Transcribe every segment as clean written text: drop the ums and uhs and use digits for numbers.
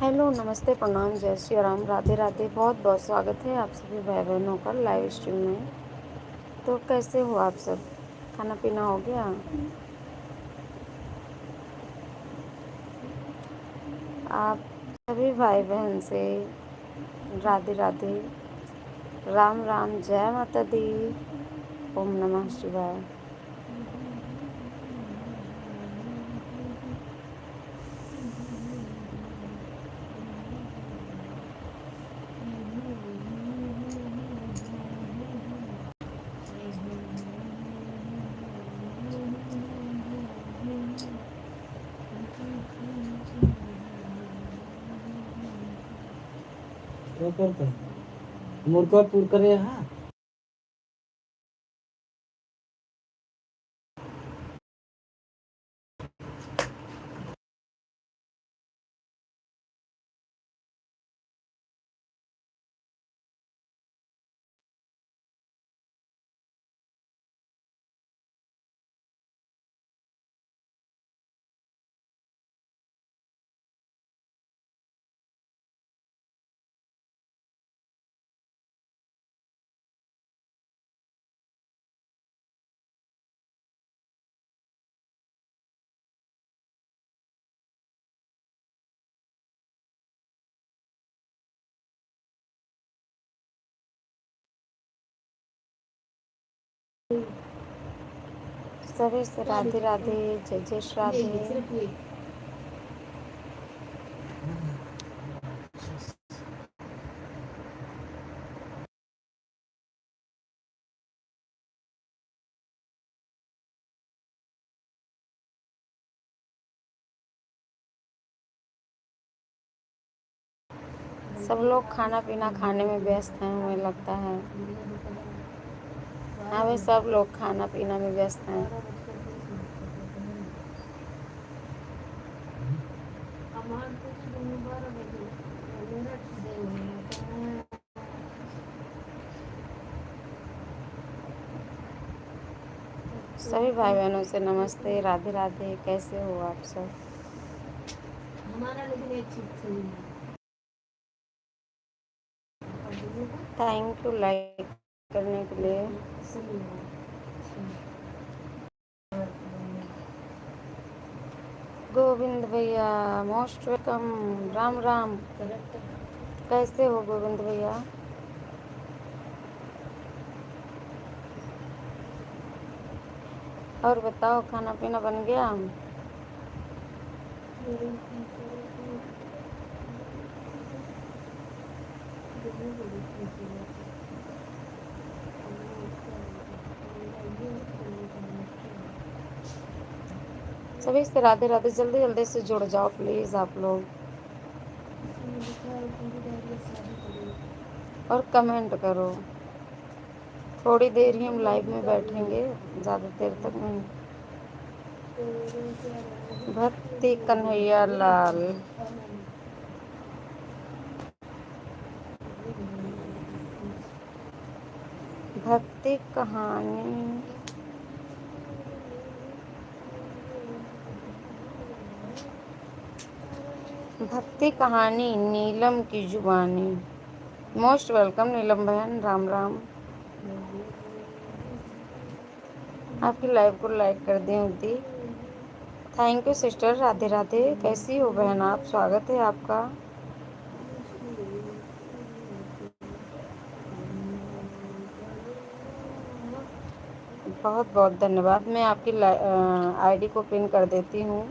Hello, नमस्ते, प्रणाम, जय श्री राम, राधे राधे। बहुत बहुत स्वागत है आप सभी भाई बहनों का लाइव स्ट्रीम में। तो कैसे हो आप सब? खाना पीना हो गया? आप सभी भाई बहन से राधे राधे, राम राम, जय माता दी, ओम नमः शिवाय। मुर्गा पूर करे हाँ। सभी से राधे राधे, जय जय श्री राधे। सब लोग खाना पीना खाने में व्यस्त हैं, हमें लगता है। हाँ भाई, सब लोग खाना पीना में व्यस्त हैं। सभी भाई बहनों से नमस्ते, राधे राधे। कैसे हो आप सब? थैंक यू लाइक करने के लिए। गोविंद भैया मोस्ट वेलकम, राम राम। कैसे हो गोविंद भैया? और बताओ, खाना पीना बन गया? सभी से राधे राधे। जल्दी जल्दी से जुड़ जाओ प्लीज़ आप लोग, और कमेंट करो। थोड़ी देर ही हम लाइव में बैठेंगे, ज़्यादा देर तक नहीं। भक्ति कन्हैया लाल, भक्ति कहानी, भक्ति कहानी, नीलम की जुबानी। मोस्ट वेलकम नीलम बहन, राम राम। आपकी लाइव को लाइक कर दी होती। Thank you sister, Radhe Radhe. कैसी हो बहन आप? स्वागत है आपका। बहुत बहुत धन्यवाद। मैं आपकी आईडी को पिन कर देती हूँ।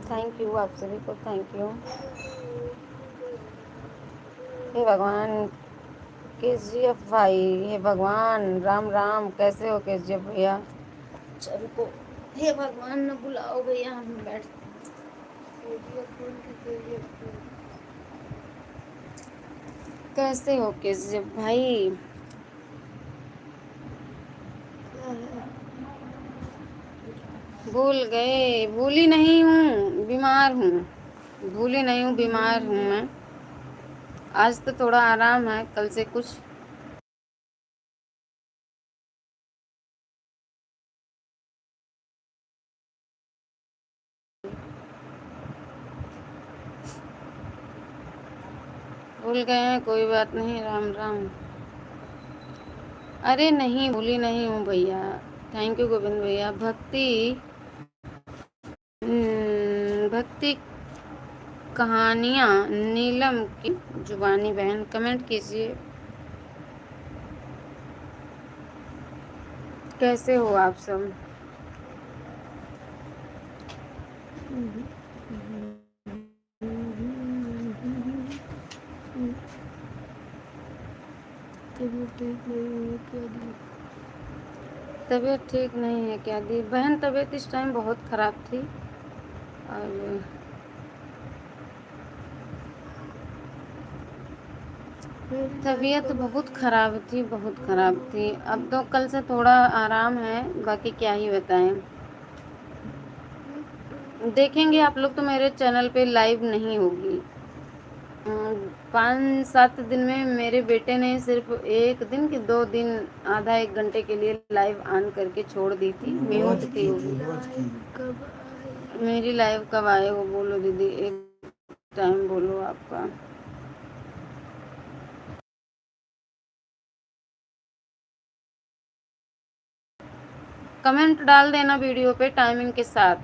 थैंक यू आप सभी को, थैंक यू। हे भगवान, केजीएफ भाई, हे भगवान, राम राम। कैसे हो केजीएफ भैया? चल को, हे भगवान न बुलाओ भैया, हम बैठ। कैसे हो केजीएफ भाई? भूल गए? भूली नहीं हूँ, बीमार हूँ। भूली नहीं हूँ, बीमार हूँ मैं। आज तो थोड़ा आराम है, कल से कुछ भूल गए हैं, कोई बात नहीं। राम राम। अरे नहीं, भूली नहीं हूँ भैया। थैंक यू गोविंद भैया। भक्ति कहानियाँ नीलम की जुबानी बहन, कमेंट कीजिए। कैसे हो आप सब? तबीयत ठीक नहीं है क्या दी बहन? तबीयत इस टाइम बहुत ख़राब थी और तबीयत बहुत ख़राब थी, बहुत ख़राब थी। अब तो कल से थोड़ा आराम है, बाकी क्या ही बताएं। देखेंगे आप लोग तो मेरे चैनल पे लाइव नहीं होगी। 5-7 दिन में मेरे बेटे ने सिर्फ 1 दिन कि 2 दिन आधा 1 घंटे के लिए लाइव ऑन करके छोड़ दी थी, म्यूट थी वो भी। मेरी लाइव कब आए वो बोलो दीदी, एक टाइम बोलो आपका। कमेंट डाल देना वीडियो पे टाइमिंग के साथ,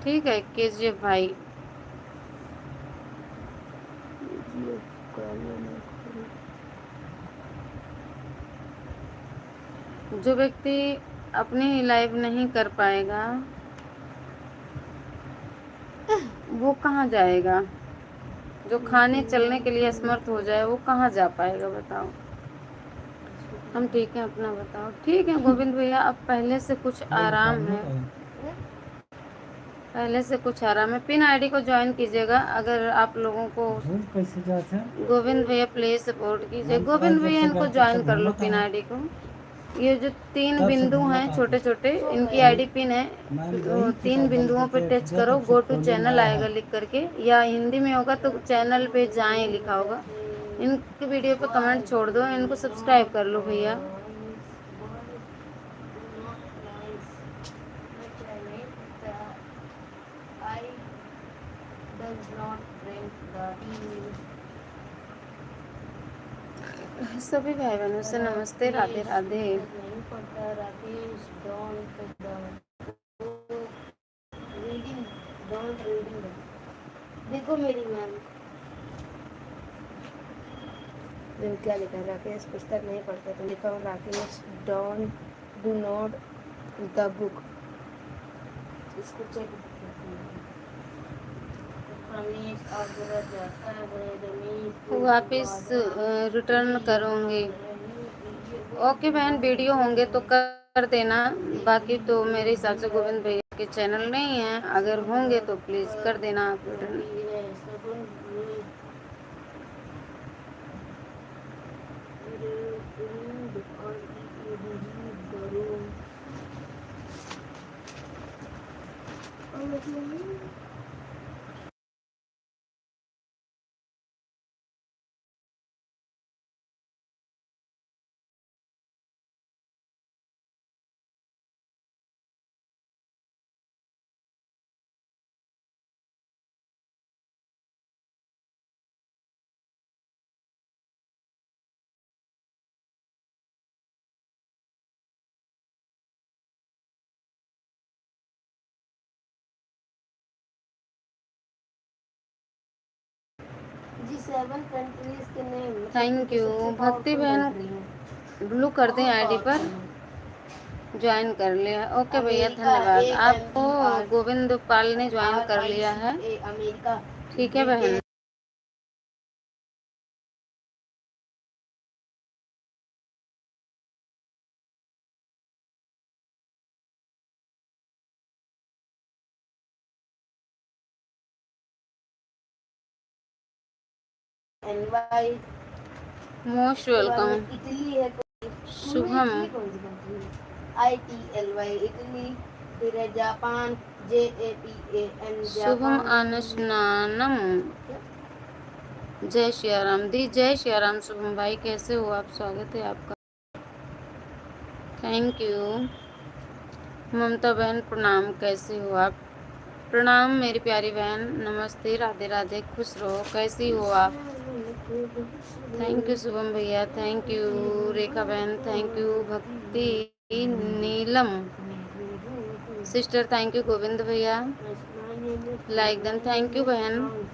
ठीक है केजीएफ भाई। जो व्यक्ति अपनी लाइव नहीं कर पाएगा वो कहाँ जाएगा? जो खाने चलने के लिए असमर्थ हो जाए वो कहाँ जा पाएगा बताओ? हम ठीक हैं, अपना बताओ। ठीक है गोविंद भैया, अब पहले से कुछ आराम है, पहले से कुछ आराम है। पिन आईडी को ज्वाइन कीजिएगा अगर आप लोगों को। गोविंद भैया प्लीज सपोर्ट कीजिए। गोविंद भैया इनको ज्वाइन कर लो पिन आईडी को। ये जो 3 बिंदु हैं छोटे छोटे, इनकी आईडी पिन है। तो 3 बिंदुओं पे टच करो, गो टू चैनल आएगा लिख करके, या हिंदी में होगा तो चैनल पे जाएं लिखा होगा। इनके वीडियो पे कमेंट छोड़ दो, इनको सब्सक्राइब कर लो भैया। सभी भाई बहनों से नमस्ते, राधे राधे। देखो मेरी मैम, क्या लिखा है? राकेश पुस्तक नहीं पढ़ते तो लिखा हुआ Rakesh don't do not the book. इसको चेक वापिस रिटर्न करूँगी। ओके बहन, वीडियो होंगे तो कर देना, बाकी तो मेरे हिसाब से गोविंद भैया के चैनल नहीं है, अगर होंगे तो प्लीज़ कर देना आप रिटर्न। थैंक यू भक्ति बहन, ब्लू कर दें आईडी पर, ज्वाइन कर लिया। ओके भैया धन्यवाद। आपको गोविंद पाल ने ज्वाइन कर लिया है, ठीक है बहन। Most welcome. इटली है, शुभम ITLY इटली। फिर है जापान, JAPAN शुभम जापान। अनुस्नानम। जय श्री राम दी, जय श्री राम। शुभम भाई कैसे हो आप? स्वागत है आपका, थैंक यू। ममता बहन प्रणाम, कैसे हो आप? प्रणाम मेरी प्यारी बहन, नमस्ते, राधे राधे, खुश रहो। कैसी हो आप? थैंक यू शुभम भैया, थैंक यू रेखा बहन, थैंक यू भक्ति नीलम सिस्टर, थैंक यू गोविंद भैया, लाइक डन, थैंक यू बहन,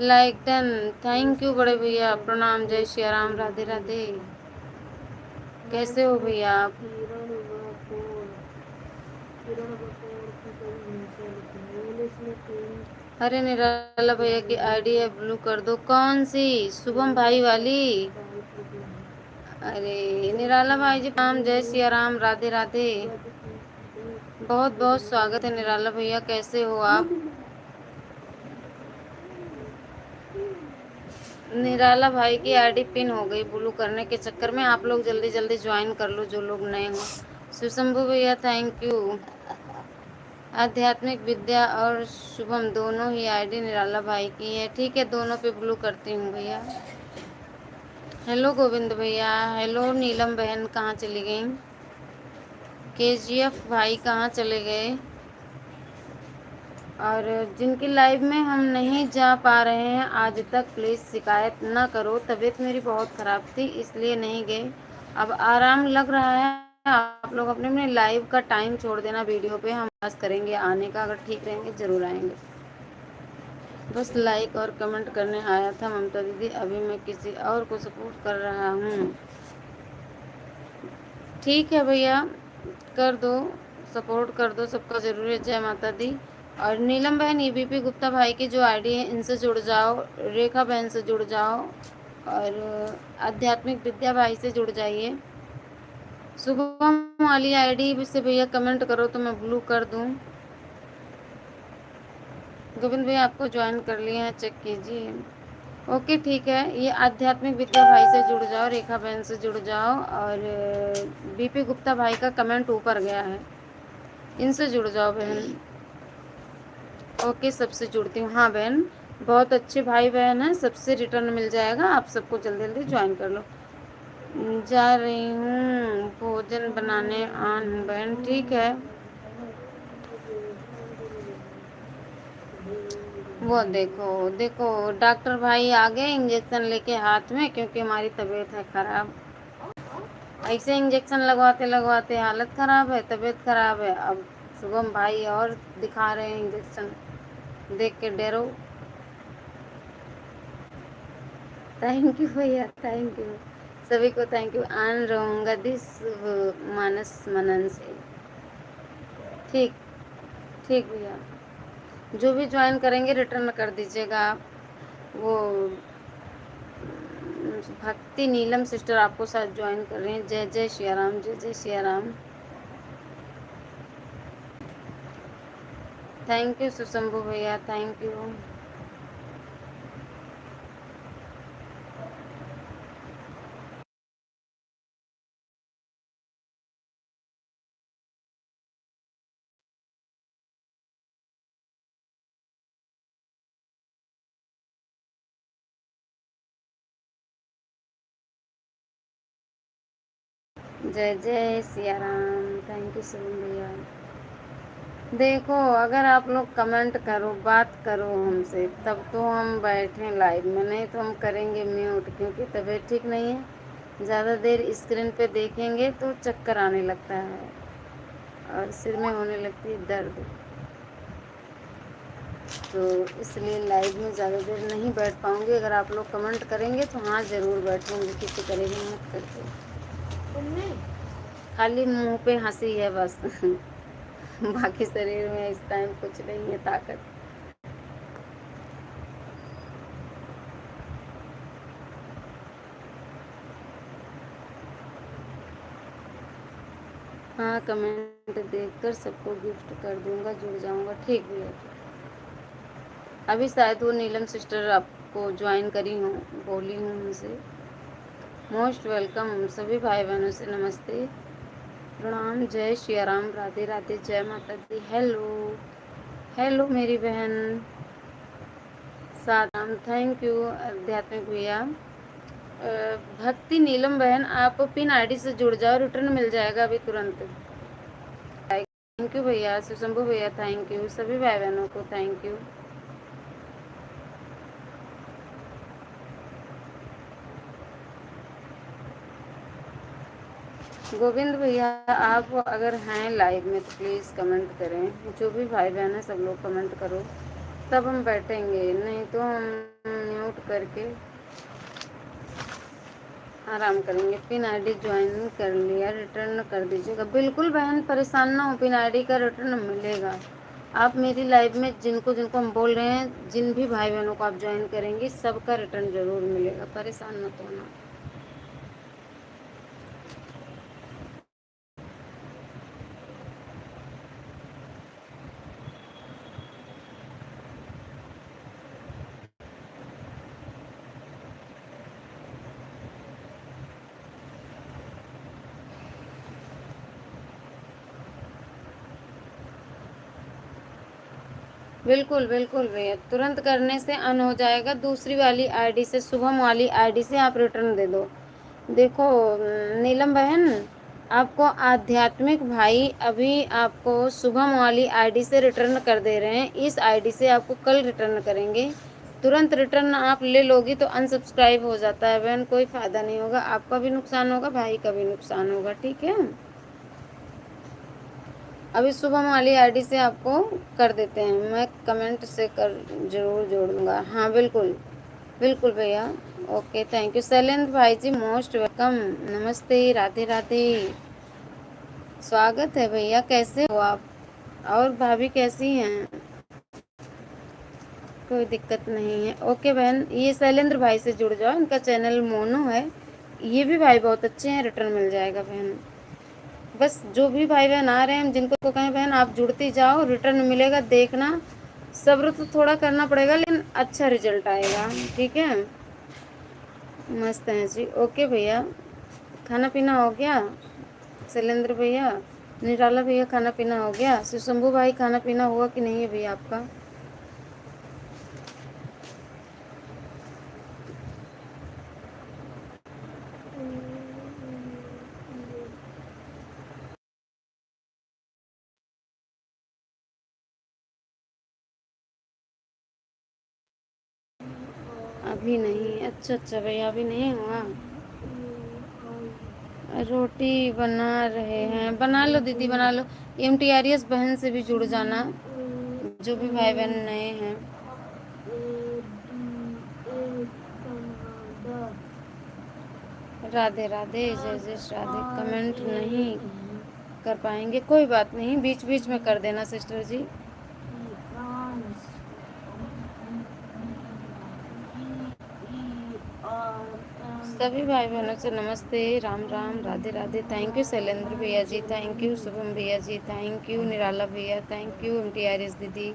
लाइक डन, थैंक यू बड़े भैया, प्रणाम, जय श्री राम, राधे राधे। कैसे हो भैया आप? अरे निराला भैया की आईडी है, ब्लू कर दो। कौन सी? शुभम भाई वाली? अरे निराला भाई जी प्रणाम, जय सिया राम, राधे राधे, बहुत बहुत स्वागत है निराला भैया, कैसे हो आप? निराला भाई की आईडी पिन हो गई ब्लू करने के चक्कर में, आप लोग जल्दी जल्दी ज्वाइन कर लो जो लोग नए हो। सुशंभु भैया थैंक यू। आध्यात्मिक विद्या और शुभम दोनों ही आईडी निराला भाई की है, ठीक है, दोनों पे ब्लू करती हूँ भैया। हेलो गोविंद भैया, हेलो नीलम बहन, कहाँ चली गई? KGF भाई कहाँ चले गए? और जिनकी लाइव में हम नहीं जा पा रहे हैं आज तक, प्लीज़ शिकायत ना करो, तबीयत मेरी बहुत ख़राब थी इसलिए नहीं गए, अब आराम लग रहा है। आप लोग अपने अपने लाइव का टाइम छोड़ देना, वीडियो पे हम बस करेंगे आने का, अगर ठीक रहेंगे ज़रूर आएंगे। बस लाइक और कमेंट करने आया था ममता दीदी, अभी मैं किसी और को सपोर्ट कर रहा हूँ। ठीक है भैया, कर दो, सपोर्ट कर दो, सबका ज़रूर है। जय माता दी। और नीलम बहन, EBP गुप्ता भाई की जो आईडी है इनसे जुड़ जाओ, रेखा बहन से जुड़ जाओ, और आध्यात्मिक विद्या भाई से जुड़ जाइए। शुभम वाली आईडी से भैया कमेंट करो तो मैं ब्लू कर दूं। गोविंद भैया आपको ज्वाइन कर लिए हैं, चेक कीजिए। ओके ठीक है, ये आध्यात्मिक विद्या भाई से जुड़ जाओ, रेखा बहन से जुड़ जाओ, और BP गुप्ता भाई का कमेंट ऊपर गया है, इनसे जुड़ जाओ बहन। ओके सबसे जुड़ती हूँ। हाँ बहन, बहुत अच्छे भाई बहन हैं, सबसे रिटर्न मिल जाएगा, आप सबको जल्दी जल्दी ज्वाइन कर लो। जा रही हूँ भोजन बनाने, आन हूँ बहन, ठीक है। वो देखो देखो डॉक्टर भाई आ गए इंजेक्शन लेके हाथ में, क्योंकि हमारी तबीयत है ख़राब, ऐसे इंजेक्शन लगवाते लगवाते हालत ख़राब है, तबीयत ख़राब है। अब शुभम भाई और दिखा रहे हैं इंजेक्शन, देख के डरो। थैंक यू भैया, थैंक यू सभी को, थैंक यू। आन रहूँगा दिस मानस मनन से, ठीक ठीक भैया, जो भी ज्वाइन करेंगे रिटर्न कर दीजिएगा आप। वो भक्ति नीलम सिस्टर आपको साथ ज्वाइन कर रही हैं। जय जय श्री राम, जय जय श्री राम। थैंक यू सुशंभु भैया, थैंक यू। जय जय सिया राम, थैंक यू शुभम भैया। देखो अगर आप लोग कमेंट करो, बात करो हमसे, तब तो हम बैठें लाइव में, नहीं तो हम करेंगे म्यूट, क्योंकि तबीयत ठीक नहीं है। ज़्यादा देर स्क्रीन पे देखेंगे तो चक्कर आने लगता है और सिर में होने लगती है दर्द, तो इसलिए लाइव में ज़्यादा देर नहीं बैठ पाऊँगी। अगर आप लोग कमेंट करेंगे तो हाँ ज़रूर बैठूँगी, किसी करेगी मत करके, खाली मुंह पे हंसी है बस बाकी शरीर में इस टाइम कुछ नहीं है ताकत। हाँ कमेंट देखकर सबको गिफ्ट कर दूंगा, जुड़ जाऊंगा, ठीक भी है। अभी शायद वो नीलम सिस्टर आपको ज्वाइन करी हूँ, बोली हूँ उनसे। मोस्ट वेलकम सभी भाई बहनों से नमस्ते। प्रणाम, जय श्री राम, राधे राधे, जय माता दी। हेलो हेलो मेरी बहन साराम, थैंक यू आध्यात्मिक भैया। भक्ति नीलम बहन, आप पिन आईडी से जुड़ जाओ, रिटर्न मिल जाएगा अभी तुरंत। थैंक यू भैया, सुशंभु भैया थैंक यू, सभी भाई बहनों को थैंक यू। गोविंद भैया, आप अगर हैं लाइव में तो प्लीज़ कमेंट करें, जो भी भाई बहन है सब लोग कमेंट करो, तब हम बैठेंगे, नहीं तो हम म्यूट करके आराम करेंगे। पिन आईडी ज्वाइन कर लिया, रिटर्न कर दीजिएगा। बिल्कुल बहन, परेशान ना हो, पिन आईडी का रिटर्न मिलेगा। आप मेरी लाइव में जिनको जिनको हम बोल रहे हैं, जिन भी भाई बहनों को आप ज्वाइन करेंगे, सबका रिटर्न ज़रूर मिलेगा, परेशान मत होना। बिल्कुल बिल्कुल भैया, तुरंत करने से अन हो जाएगा। दूसरी वाली आईडी से, शुभम वाली आईडी से आप रिटर्न दे दो। देखो नीलम बहन, आपको आध्यात्मिक भाई अभी आपको शुभम वाली आईडी से रिटर्न कर दे रहे हैं, इस आईडी से आपको कल रिटर्न करेंगे। तुरंत रिटर्न आप ले लोगी तो अनसब्सक्राइब हो जाता है बहन, कोई फ़ायदा नहीं होगा, आपका भी नुकसान होगा, भाई का भी नुकसान होगा, ठीक है। अभी शुभम वाली आईडी से आपको कर देते हैं, मैं कमेंट से कर जरूर जोड़ दूँगा। हाँ बिल्कुल बिल्कुल भैया, ओके थैंक यू। शैलेंद्र भाई जी मोस्ट वेलकम, नमस्ते, राधे राधे, स्वागत है भैया, कैसे हो आप? और भाभी कैसी हैं? कोई दिक्कत नहीं है, ओके बहन। ये शैलेंद्र भाई से जुड़ जाओ, इनका चैनल मोनो है, ये भी भाई बहुत अच्छे हैं, रिटर्न मिल जाएगा बहन। बस जो भी भाई बहन आ रहे हैं, हम जिनको कहें बहन आप जुड़ती जाओ, रिटर्न मिलेगा, देखना। सब्र तो थोड़ा करना पड़ेगा, लेकिन अच्छा रिजल्ट आएगा, ठीक है। मस्त हैं जी, ओके भैया। खाना पीना हो गया? शैलेंद्र भैया, निराला भैया, खाना पीना हो गया? सुशंभु भाई, खाना पीना हुआ कि नहीं है भैया आपका? अभी नहीं, अच्छा अच्छा भैया, अभी नहीं हुआ। रोटी बना रहे हैं, बना लो दीदी बना लो। MTRS बहन से भी जुड़ जाना, जो भी भाई बहन नए हैं। राधे राधे, जय जय राधे। कमेंट नहीं कर पाएंगे, कोई बात नहीं, बीच बीच में कर देना सिस्टर जी। सभी भाई बहनों से नमस्ते, राम राम, राधे राधे। थैंक यू शैलेंद्र भैया जी, थैंक यू शुभम भैया जी, थैंक यू निराला भैया, थैंक यू MTRS दीदी।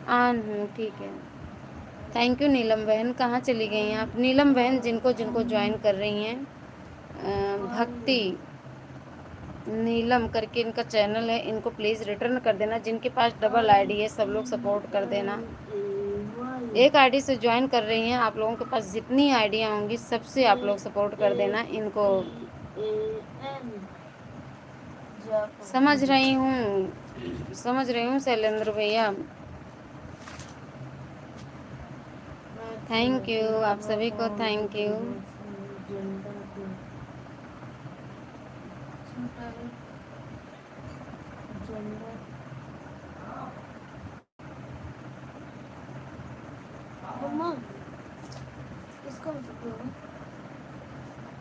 आन हूँ, ठीक है। थैंक यू नीलम बहन, कहाँ चली गई हैं आप? नीलम बहन, जिनको जिनको ज्वाइन कर रही हैं, भक्ति नीलम करके इनका चैनल है, इनको प्लीज़ रिटर्न कर देना। जिनके पास डबल आईडी है सब लोग सपोर्ट कर देना। एक आईडी से ज्वाइन कर रही हैं, आप लोगों के पास जितनी आईडियाँ होंगी सबसे आप लोग सपोर्ट कर देना इनको। समझ रही हूँ शैलेंद्र भैया, थैंक यू आप सभी को, थैंक यू। मम्मा इसका मतलब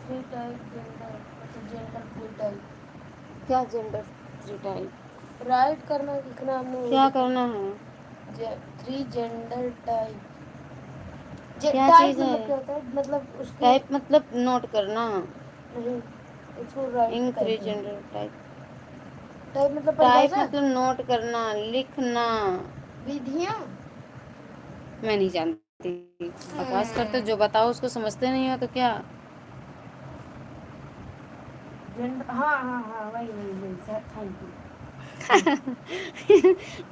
थ्री टाइप जेंडर, मतलब जेंडर थ्री टाइप। क्या जेंडर थ्री टाइप? राइट करना, लिखना हमने क्या करना है? Three gender type. क्या टाइप चीज़ है? मतलब क्या होता है, मतलब उसके टाइप मतलब नोट करना, नहीं, उसको राइट इन थ्री करते हैं। Gender type. टाइप मतलब टाइप परिभाषा, मतलब नोट करना, लिखना। विधियाँ। मैं नहीं जानती, बकवास करते, जो बताओ उसको समझते नहीं हो तो क्या? हाँ हाँ हाँ वही वही वही सर, थैंक यू।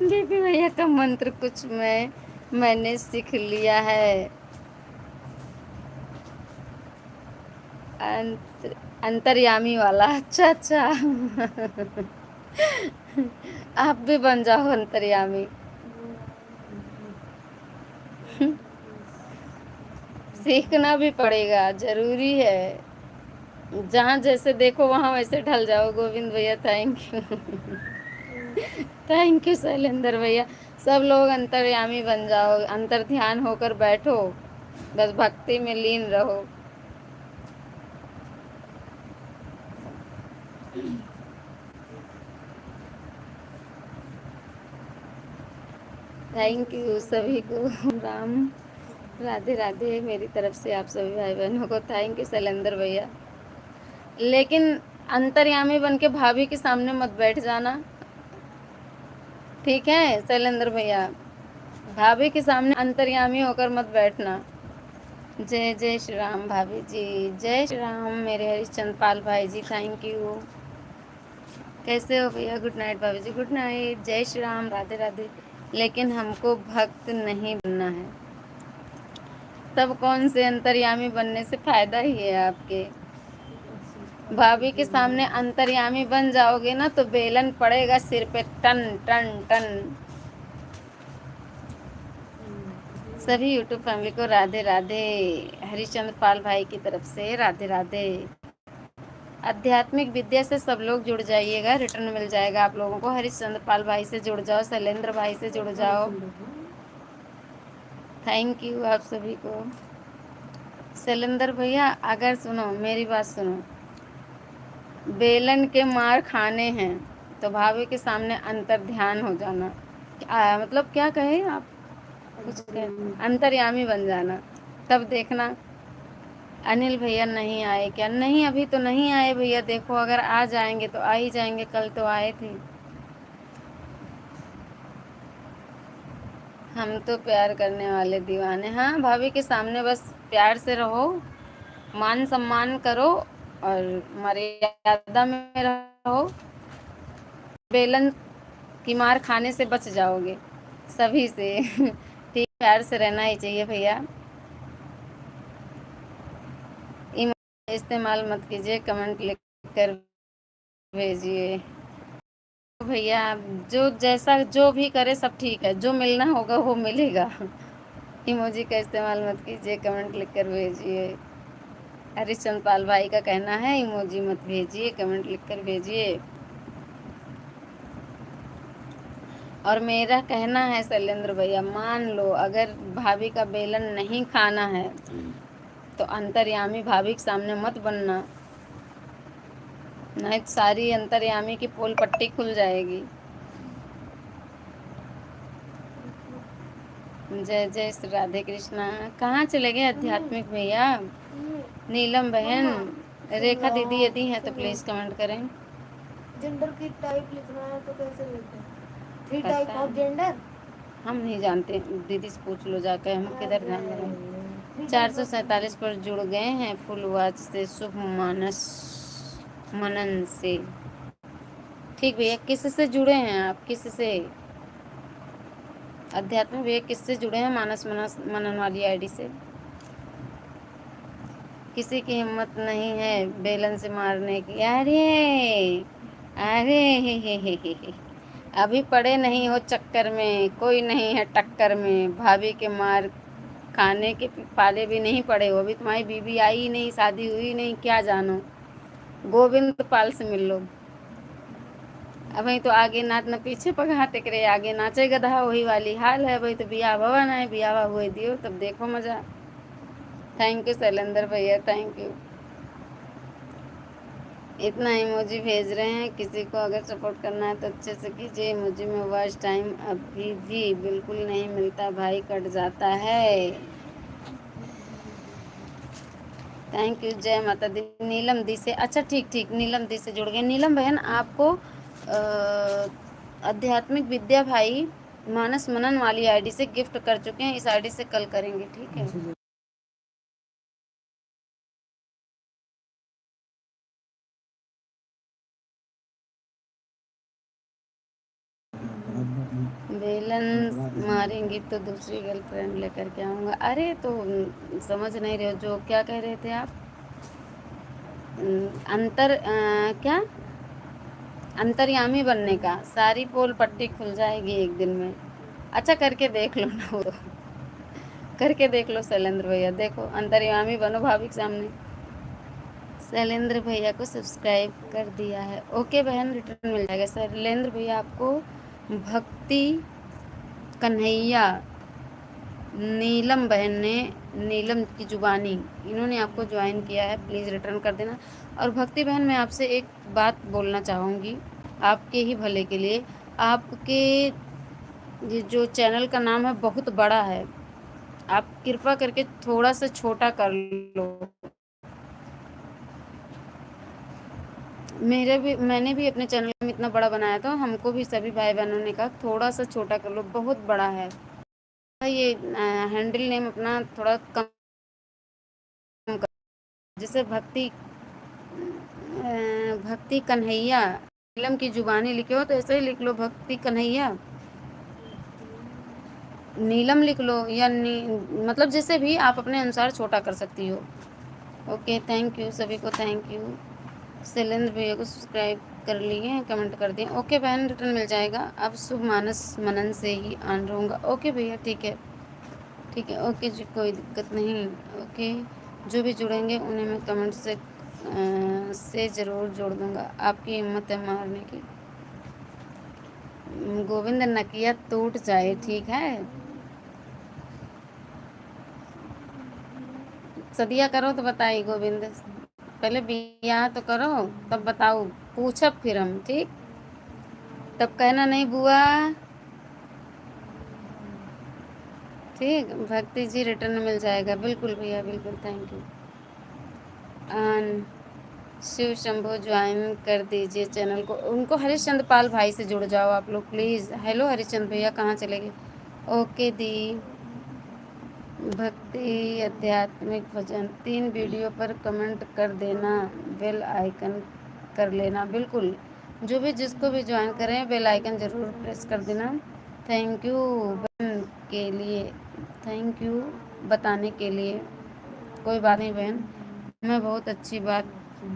बीबी भैया का मंत्र कुछ मैंने सीख लिया है। अंतर्यामी वाला। अच्छा अच्छा। आप भी बन जाओ अंतर्यामी। सीखना भी पड़ेगा, जरूरी है। जहाँ जैसे देखो वहाँ वैसे ढल जाओ। गोविंद भैया thank you. Thank you Shailendra भैया। सब लोग अंतर्यामी बन जाओ, अंतर ध्यान होकर बैठो, बस भक्ति में लीन रहो। थैंक यू सभी को। राम राधे राधे मेरी तरफ से आप सभी भाई बहनों को थैंक यू शैलेंद्र भैया। लेकिन अंतर्यामी बन के भाभी के सामने मत बैठ जाना, ठीक है शैलेंद्र भैया। भाभी के सामने अंतर्यामी होकर मत बैठना। जय जय श्री राम भाभी जी, जय श्री राम मेरे हरिश्चंद्र पाल भाई जी, थैंक यू। कैसे हो भैया? गुड नाइट भाभी जी, गुड नाइट। जय श्री राम, राधे राधे। लेकिन हमको भक्त नहीं बनना है। तब कौन से अंतर्यामी बनने से फायदा ही है आपके। भाभी के सामने अंतर्यामी बन जाओगे ना तो बेलन पड़ेगा सिर पे, टन टन टन। सभी यूट्यूब फैमिली को राधे राधे। हरिश्चंद्र पाल भाई की तरफ से राधे राधे। आध्यात्मिक विद्या से सब लोग जुड़ जाइएगा, रिटर्न मिल जाएगा आप लोगों को। हरिश्चंद्र पाल भाई से जुड़ जाओ, शैलेंद्र भाई से जुड़ जाओ। थैंक यू आप सभी को। शैलेंद्र भैया अगर सुनो मेरी बात सुनो, बेलन के मार खाने हैं तो भाभी के सामने अंतर ध्यान हो जाना। मतलब क्या कहे आप, कुछ कहे अंतर्यामी बन जाना। तब देखना। अनिल भैया नहीं आए क्या? नहीं अभी तो नहीं आए भैया, देखो अगर आ जाएंगे तो आ ही जाएंगे, कल तो आए थे। हम तो प्यार करने वाले दीवाने। हाँ भाभी के सामने बस प्यार से रहो, मान सम्मान करो और मर्यादा में रहो। बेलन की मार खाने से बच जाओगे सभी से। ठीक, प्यार से रहना ही चाहिए भैया। इस्तेमाल मत कीजिए, कमेंट लिख कर भेजिए। तो भैया जो जैसा जो भी करे सब ठीक है, जो मिलना होगा वो मिलेगा। इमोजी का इस्तेमाल मत कीजिए, कमेंट लिख कर भेजिए। हरिश्चंद्र पाल भाई का कहना है इमोजी मत भेजिए, कमेंट लिख कर भेजिए। और मेरा कहना है शैलेंद्र भैया, मान लो अगर भाभी का बेलन नहीं खाना है तो अंतर्यामी भाभी के सामने मत बनना, नहीं तो सारी अंतर्यामी की पोल पट्टी खुल जाएगी। जय जय श्री राधे कृष्णा। कहाँ चले गए आध्यात्मिक भैया? नीलम बहन, रेखा दीदी यदि हैं तो प्लीज कमेंट करें। जेंडर की टाइप लिखना है तो कैसे लिखें? 3 पता टाइप ऑफ है, जेंडर। हम नहीं जानते, दीदी से पूछ लो जाकर, हम किधर ध्यान दें। 447 पर जुड़ गए हैं फुल वॉच से, शुभ मानस मनन से। ठीक भैया, किससे जुड़े हैं आप? किससे? अध्यात्म भैया किससे जुड़े हैं? मानस मनस मनन वाली आईडी से। किसी की हिम्मत नहीं है बेलन से मारने की। अरे अरे हे। अभी पड़े नहीं हो चक्कर में, कोई नहीं है टक्कर में। भाभी के मार खाने के पाले भी नहीं पड़े हो, अभी तुम्हारी बीबी आई ही नहीं, शादी हुई नहीं, क्या जानो। गोविंद पाल से मिल लो। अभी तो आगे नाच न पीछे पगा तेकरे आगे नाचे गधा, वही वाली हाल है। भाई तो बिया भवन है, बिया हुए दियो तब देखो मजा। थैंक यू शैलेंद्र भैया, थैंक यू। इतना इमोजी भेज रहे हैं, किसी को अगर सपोर्ट करना है तो अच्छे से कीजिए। इमोजी में वॉच टाइम अभी भी बिल्कुल नहीं मिलता भाई, कट जाता है। थैंक यू, जय माता दी। नीलम दी से, अच्छा ठीक ठीक, नीलम दी से जुड़ गए। नीलम बहन आपको आध्यात्मिक विद्या भाई मानस मनन वाली आईडी से गिफ्ट कर चुके हैं, इस आईडी से कल करेंगे, ठीक है। बेलन मारेंगी तो दूसरी गर्लफ्रेंड लेकर के आऊँगा। अरे तो समझ नहीं रहे हो जो क्या कह रहे थे आप? क्या अंतर्यामी बनने का, सारी पोल पट्टी खुल जाएगी एक दिन में। अच्छा करके देख लो ना वो, करके देख लो शैलेंद्र भैया, देखो अंतर्यामी बनो भाभी के सामने। शैलेंद्र भैया को सब्सक्राइब कर दिया है। ओके बहन, रिटर्न मिल जाएगा। शैलेंद्र भैया आपको भक्ति कन्हैया, नीलम बहन ने, नीलम की जुबानी, इन्होंने आपको ज्वाइन किया है, प्लीज़ रिटर्न कर देना। और भक्ति बहन मैं आपसे एक बात बोलना चाहूँगी आपके ही भले के लिए। आपके ये जो चैनल का नाम है बहुत बड़ा है, आप कृपा करके थोड़ा सा छोटा कर लो। मैंने भी अपने चैनल में इतना बड़ा बनाया था, हमको भी सभी भाई बहनों ने कहा थोड़ा सा छोटा कर लो, बहुत बड़ा है। ये हैंडल नेम अपना थोड़ा कम कर, जैसे भक्ति कन्हैया, नीलम की जुबानी लिखे हो तो ऐसे ही लिख लो, भक्ति कन्हैया, नीलम लिख लो, या मतलब जैसे भी आप अपने अनुसार छोटा कर सकती हो। ओके, थैंक यू सभी को, थैंक यू। शैलेंद्र भैया को सब्सक्राइब कर लिए, कमेंट कर दिए। ओके बहन, रिटर्न मिल जाएगा। अब शुभ मानस मनन से ही ऑन रहूँगा। ओके भैया, ठीक है, ठीक है, ओके जी, कोई दिक्कत नहीं। ओके, जो भी जुड़ेंगे उन्हें मैं कमेंट से ज़रूर जोड़ दूँगा। आपकी हिम्मत है मारने की। गोविंद नकिया टूट जाए, ठीक है। सदिया करो तो बताइए गोविंद, पहले बियाह तो करो तब बताओ, पूछब फिर हम, ठीक? तब कहना नहीं बुआ, ठीक। भक्ति जी रिटर्न मिल जाएगा, बिल्कुल भैया, बिल्कुल, thank you. Shiv Shambhu join कर दीजिए चैनल को, उनको हरिश्चंद्र पाल भाई से जुड़ जाओ आप लोग प्लीज़। हेलो हरिश्चंद्र भैया, कहाँ चले गए? ओके दी, भक्ति आध्यात्मिक भजन 3 वीडियो पर कमेंट कर देना, बेल आइकन कर लेना, बिल्कुल। जो भी जिसको भी ज्वाइन करें बेल आइकन ज़रूर प्रेस कर देना। थैंक यू बहन के लिए, थैंक यू बताने के लिए। कोई बात नहीं बहन, मैं बहुत अच्छी बात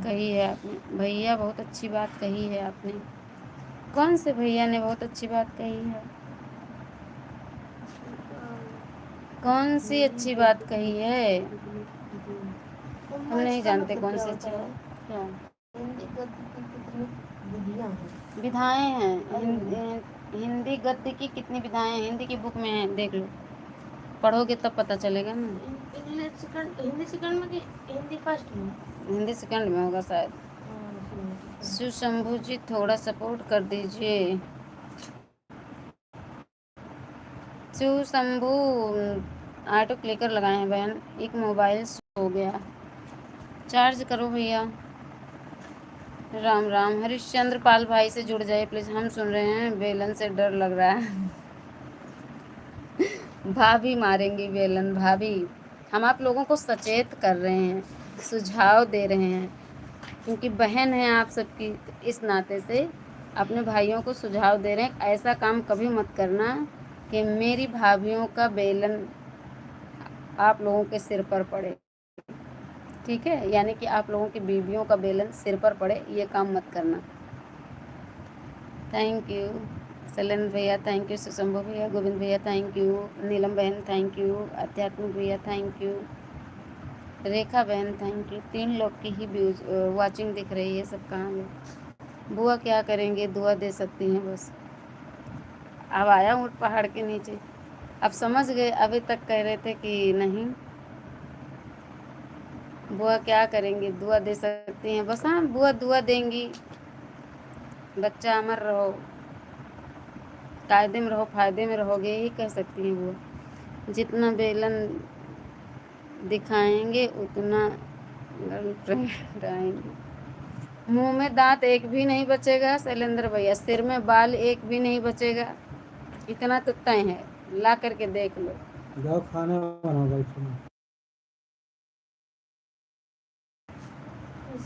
कही है आपने भैया, बहुत अच्छी बात कही है आपने। कौन से भैया ने बहुत अच्छी बात कही है? कौन सी अच्छी बात कही है? हम नहीं जानते कौन सी अच्छी बात। क्या हिंदी गद्य की कितनी विधियां हैं? विधाएं हैं? हिंदी गद्य की कितनी विधाएं हैं? हिंदी की बुक में है, देख लो, पढ़ोगे तब पता चलेगा ना। इंग्लिश सेकंड, हिंदी सेकंड में कि हिंदी फर्स्ट में? हिंदी सेकंड में होगा शायद। शिव शंभू जी थोड़ा सपोर्ट कर दीजिए। शिव शंभू ऑटो क्लिकर लगाए हैं बहन, एक मोबाइल हो गया, चार्ज करो भैया। राम राम, हरिश्चंद्र पाल भाई से जुड़ जाइए प्लीज़, हम सुन रहे हैं, बेलन से डर लग रहा है। भाभी मारेंगी बेलन, भाभी। हम आप लोगों को सचेत कर रहे हैं, सुझाव दे रहे हैं, क्योंकि बहन है आप सबकी, तो इस नाते से अपने भाइयों को सुझाव दे रहे हैं, ऐसा काम कभी मत करना कि मेरी भाभीयों का बेलन आप लोगों के सिर पर पड़े, ठीक है? यानी कि आप लोगों की बीवियों का बेलन सिर पर पड़े, ये काम मत करना। थैंक यू शैलेंद्र भैया, थैंक यू सुशंभू भैया, गोविंद भैया थैंक यू, नीलम बहन थैंक यू, आध्यात्मिक भैया थैंक यू, रेखा बहन थैंक यू। 3 लोग की ही व्यूज वॉचिंग दिख रही है, सब कहाँ गए? बुआ क्या करेंगे, दुआ दे सकती हैं बस। अब आया ऊँट पहाड़ के नीचे, अब समझ गए, अभी तक कह रहे थे कि नहीं। बुआ क्या करेंगी, दुआ दे सकती हैं बस। हाँ, बुआ दुआ देंगी, बच्चा अमर रहो, कायदे में रहो, फायदे में रहोगे, यही कह सकती हैं बुआ। जितना बेलन दिखाएंगे उतना गर्लफ्रेंड आएंगे। मुंह में दांत एक भी नहीं बचेगा शैलेंद्र भैया, सिर में बाल एक भी नहीं बचेगा, इतना तो तय है, ला करके देख लो। जाओ खाना बनाओ बैठो।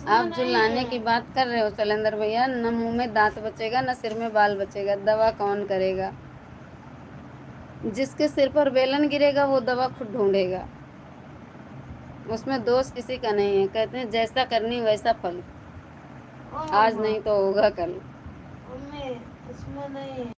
आप जो लाने की बात कर रहे हो शैलेंद्र भैया, न मुंह में दांत बचेगा, न सिर में बाल बचेगा, दवा कौन करेगा? जिसके सिर पर बेलन गिरेगा वो दवा खुद ढूंढेगा, उसमें दोष किसी का नहीं है। कहते हैं जैसा करनी वैसा फल, आज नहीं तो होगा कल। मम्मी इसमें नहीं है।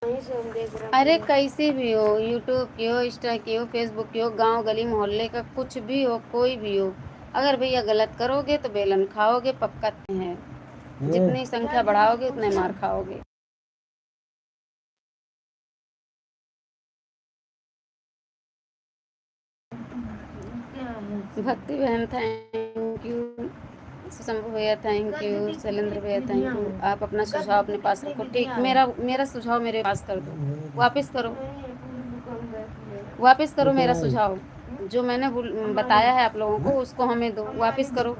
वहीं से हम देख रहे हैं। अरे कैसी भी हो, यूट्यूब की हो, इंस्टा की हो, फेसबुक की हो, गांव गली मोहल्ले का कुछ भी हो, कोई भी हो, अगर भैया गलत करोगे तो बेलन खाओगे, पक्का है। जितनी संख्या बढ़ाओगे उतने मार खाओगे। भक्ति बहन थैंक यू, शंभू भैया थैंक यू, शैलेंद्र भैया थैंक यू। आप अपना सुझाव अपने पास रखो, ठीक। मेरा सुझाव मेरे पास कर दो, वापस करो, वापस करो मेरा सुझाव। जो मैंने बताया है आप लोगों को उसको हमें दो, वापस करो।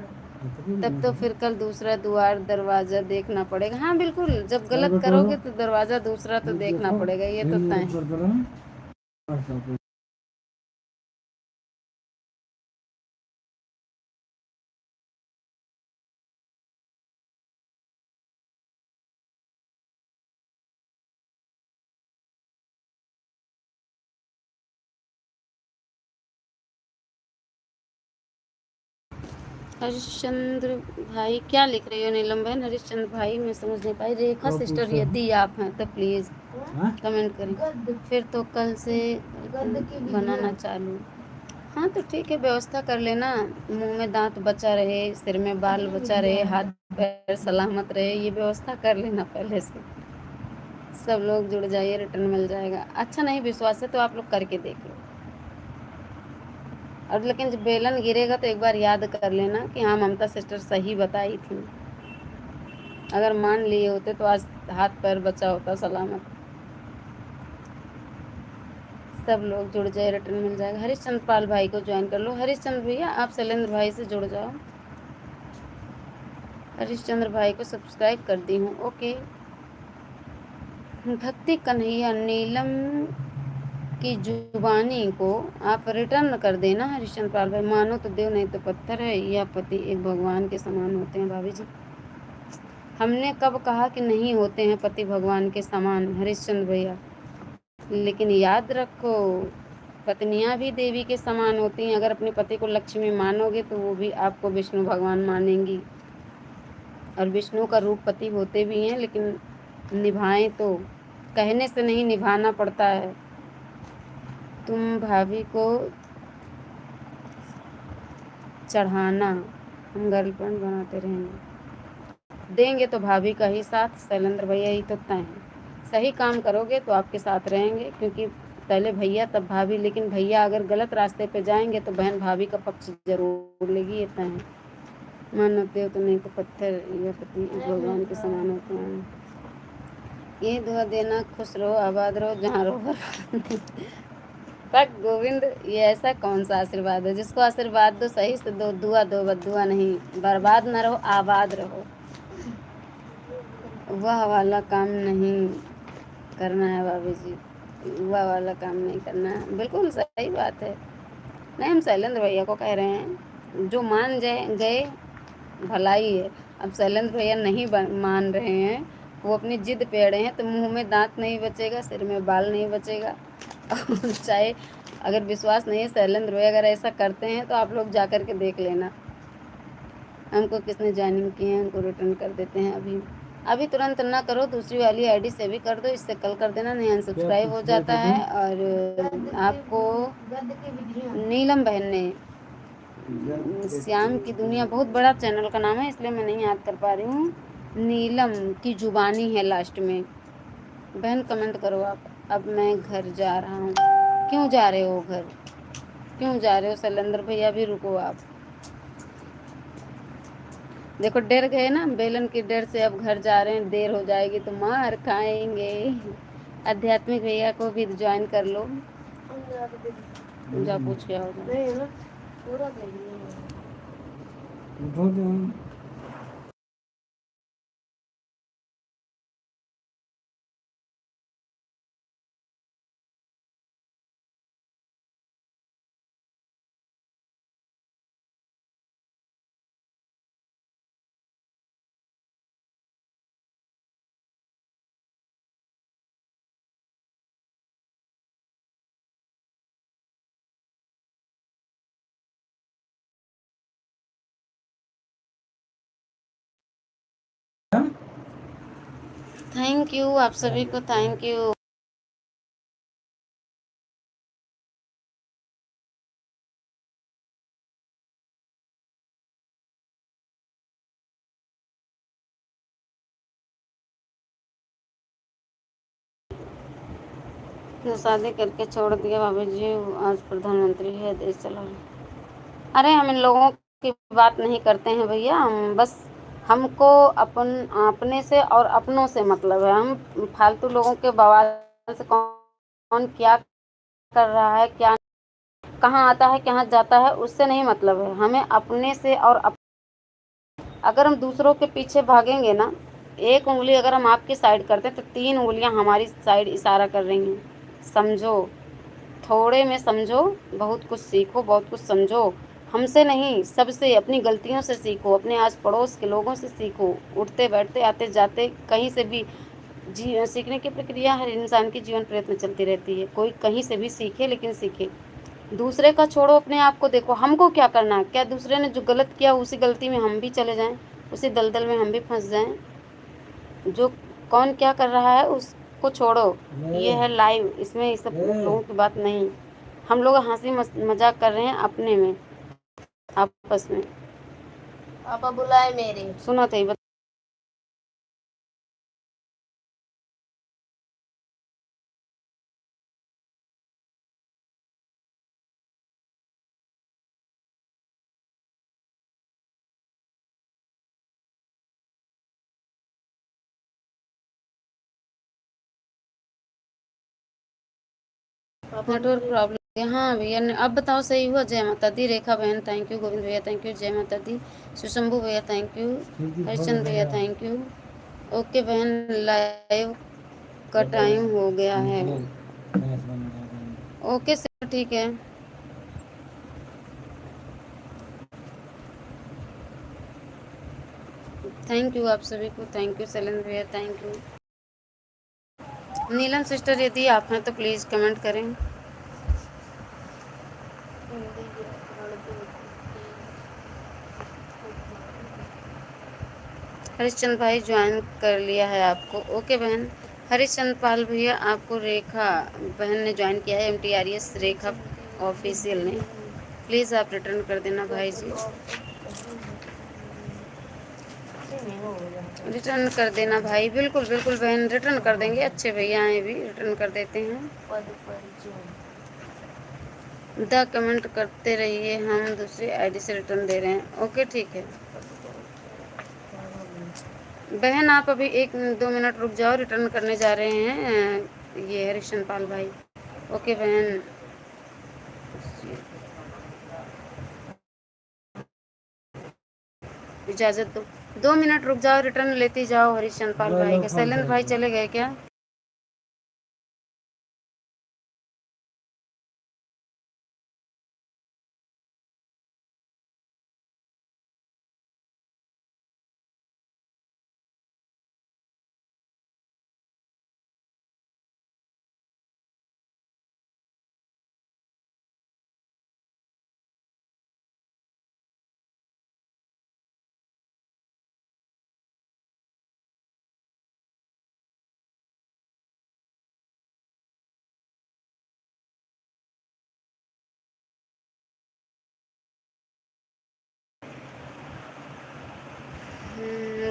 तब तो फिर कल दूसरा द्वार दरवाजा देखना पड़ेगा। हाँ बिल्कुल, जब गलत करोगे तो दरवाजा दूसरा तो देखना पड़ेगा, ये तो तय है। हरिश्चंद्र भाई क्या लिख रही हो? नीलम बहन, हरिश्चंद्र भाई मैं समझ नहीं पाई। रेखा सिस्टर यदि आप हैं तो प्लीज़ कमेंट करें। फिर तो कल से बनाना चालू। हाँ तो ठीक है, व्यवस्था कर लेना। मुंह में दांत बचा रहे, सिर में बाल बचा रहे, हाथ पैर सलामत रहे, ये व्यवस्था कर लेना पहले से। सब लोग जुड़ जाइए, रिटर्न मिल जाएगा। अच्छा नहीं विश्वास है तो आप लोग करके देख लो। और लेकिन जब बेलन गिरेगा तो एक बार याद कर लेना कि हाँ ममता सिस्टर सही बताई थी। अगर मान लिए होते तो आज हाथ पैर बचा होता सलामत। सब लोग जुड़ जाए, रिटर्न मिल जाएगा। हरिश्चंद्र पाल भाई को ज्वाइन कर लो। हरिश्चंद्र भैया आप शैलेंद्र भाई से जुड़ जाओ। हरिश्चंद्र भाई को सब्सक्राइब कर दी हूँ, ओके। भक्ति कन्हैया, नीलम की जुबानी को आप रिटर्न कर देना। हरिश्चंद्र पाल भाई, मानो तो देव नहीं तो पत्थर है, यह पति एक भगवान के समान होते हैं। भाभी जी हमने कब कहा कि नहीं होते हैं पति भगवान के समान हरिश्चंद्र भैया, लेकिन याद रखो पत्नियां भी देवी के समान होती हैं। अगर अपने पति को लक्ष्मी मानोगे तो वो भी आपको विष्णु भगवान मानेंगी। और विष्णु का रूप पति होते भी हैं, लेकिन निभाएं तो कहने से नहीं, निभाना पड़ता है। तुम भाभी को चढ़ाना, हम गर्लफ्रेंड बनाते रहेंगे। देंगे तो भाभी का ही साथ, शैलेंद्र भैया ही तो तय हैं। सही काम करोगे तो आपके साथ रहेंगे, क्योंकि पहले भैया तब भाभी। लेकिन भैया अगर गलत रास्ते पे जाएंगे तो बहन भाभी का पक्ष जरूर लेगी, ये तय है। मानते हो तो नहीं तो पत्थर, यह पति भगवान के समान होते हैं। ये दुआ देना, खुश रहो आबाद रहो जहाँ रहो। पर गोविंद ये ऐसा कौन सा आशीर्वाद है? जिसको आशीर्वाद दो सही से दो, दुआ दो, बदुआ नहीं। बर्बाद न रहो, आबाद रहो। वह वाला काम नहीं करना है भाभी जी, वह वाला काम नहीं करना है। बिल्कुल सही बात है। नहीं हम शैलेंद्र भैया को कह रहे हैं, जो मान जाए गए भलाई है। अब शैलेंद्र भैया नहीं मान रहे हैं, वो अपनी जिद पे अड़े हैं, तो मुंह में दांत नहीं बचेगा, सिर में बाल नहीं बचेगा। और चाहे अगर विश्वास नहीं है शैलेंद्र भैया अगर ऐसा करते हैं तो आप लोग जा कर के देख लेना। हमको किसने ज्वाइनिंग किए हैं उनको रिटर्न कर देते हैं। अभी अभी तुरंत ना करो, दूसरी वाली आईडी से भी कर दो, इससे कल कर देना, नहीं अनसब्सक्राइब हो जाता है। और आपको नीलम बहन ने, श्याम की दुनिया बहुत बड़ा चैनल का नाम है इसलिए मैं नहीं याद कर पा रही हूँ। नीलम की जुबानी है लास्ट में। बहन कमेंट करो आप। अब मैं घर जा रहा हूँ। क्यों जा रहे हो घर? क्यों जा रहे हो शैलेंद्र भैया? भी रुको आप। देखो डर गए ना, बेलन की डर से अब घर जा रहे हैं, देर हो जाएगी तो मार खाएंगे। आध्यात्मिक भैया को भी ज्वाइन कर लो। जा पूछ के आओ। पूरा थैंक यू आप सभी को, थैंक यू। जो शादी करके छोड़ दिया भाभी जी, आज प्रधानमंत्री है, देश चला रहा। अरे हम इन लोगों की बात नहीं करते हैं भैया, हम बस हमको अपने से और अपनों से मतलब है। हम फालतू लोगों के बवाल से कौन क्या कर रहा है, क्या कहाँ आता है, कहाँ जाता है, उससे नहीं मतलब है। हमें अपने से और अगर हम दूसरों के पीछे भागेंगे ना, एक उंगली अगर हम आपकी साइड करते हैं तो 3 उंगलियां हमारी साइड इशारा कर रही हैं। समझो, थोड़े में समझो, बहुत कुछ सीखो, बहुत कुछ समझो। हमसे नहीं, सबसे, अपनी गलतियों से सीखो, अपने आस पड़ोस के लोगों से सीखो। उठते बैठते आते जाते कहीं से भी सीखने की प्रक्रिया हर इंसान की जीवन प्रयत्न चलती रहती है। कोई कहीं से भी सीखे, लेकिन सीखे। दूसरे का छोड़ो, अपने आप को देखो। हमको क्या करना है? क्या दूसरे ने जो गलत किया उसी गलती में हम भी चले जाएं, उसी दलदल में हम भी फंस जाएं? जो कौन क्या कर रहा है उसको छोड़ो, ये है लाइव, इसमें इस सब लोगों की बात नहीं। हम लोग हंसी मजाक कर रहे हैं अपने में, आपस में। पापा बुलाए मेरे। सुना था नेटवर्क प्रॉब्लम। हाँ भैया, अब बताओ सही हुआ? जय माता दी। रेखा बहन थैंक यू, गोविंद भैया थैंक यू, जय माता दी। सुशंभू भैया थैंक यू, हरिचंद भैया थैंक यू। ओके बहन, लाइव का टाइम हो गया है। ओके सर, ठीक है। थैंक यू आप सभी को, थैंक यू शैलेंद्र भैया, थैंक यू। नीलम सिस्टर, यदि आप हैं तो प्लीज़ कमेंट करें। हरिश्चंद्र भाई ज्वाइन कर लिया है आपको। ओके बहन। हरिश्चंद्र पाल भैया, आपको रेखा बहन ने ज्वाइन किया है, MTRS रेखा ऑफिशियल ने। प्लीज़ आप रिटर्न कर देना भाई जी, रिटर्न कर देना भाई। बिल्कुल बिल्कुल बहन, रिटर्न कर देंगे। अच्छे भैया हैं भी, रिटर्न कर देते हैं। द कमेंट करते रहिए, हम दूसरी आईडी से रिटर्न दे रहे हैं। ओके ठीक है बहन, आप अभी 1-2 मिनट रुक जाओ, रिटर्न करने जा रहे हैं ये हरिशन पाल भाई। ओके बहन, इजाज़त दो, 2 मिनट रुक जाओ, रिटर्न लेती जाओ हरिशन पाल भाई का। शैलेंद्र भाई चले गए क्या?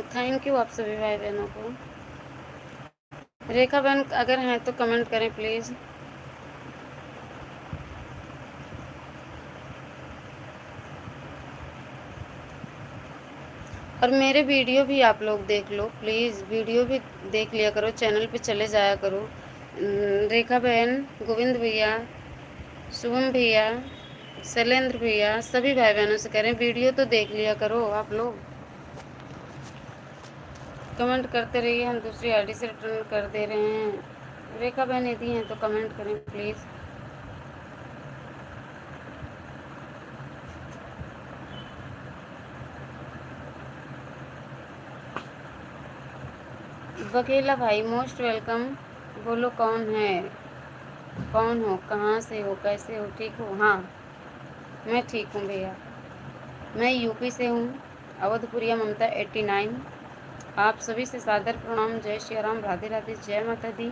थैंक यू आप सभी भाई बहनों को। रेखा बहन अगर हैं तो कमेंट करें प्लीज़। और मेरे वीडियो भी आप लोग देख लो प्लीज़, वीडियो भी देख लिया करो, चैनल पे चले जाया करो। रेखा बहन, गोविंद भैया, शुभम भैया, शैलेंद्र भैया, सभी भाई बहनों से कह रहे हैं वीडियो तो देख लिया करो आप लोग। कमेंट करते रहिए, हम दूसरी आईडी से रिटर्न कर दे रहे हैं। रेखा बहन यदि हैं तो कमेंट करें प्लीज़। बघेला भाई मोस्ट वेलकम। बोलो कौन है, कौन हो, कहाँ से हो, कैसे हो, ठीक हो? हाँ मैं ठीक हूँ भैया, मैं यूपी से हूँ, अवधपुरिया ममता 89। आप सभी से सादर प्रणाम। जय श्री राम, राधे राधे, जय माता दी।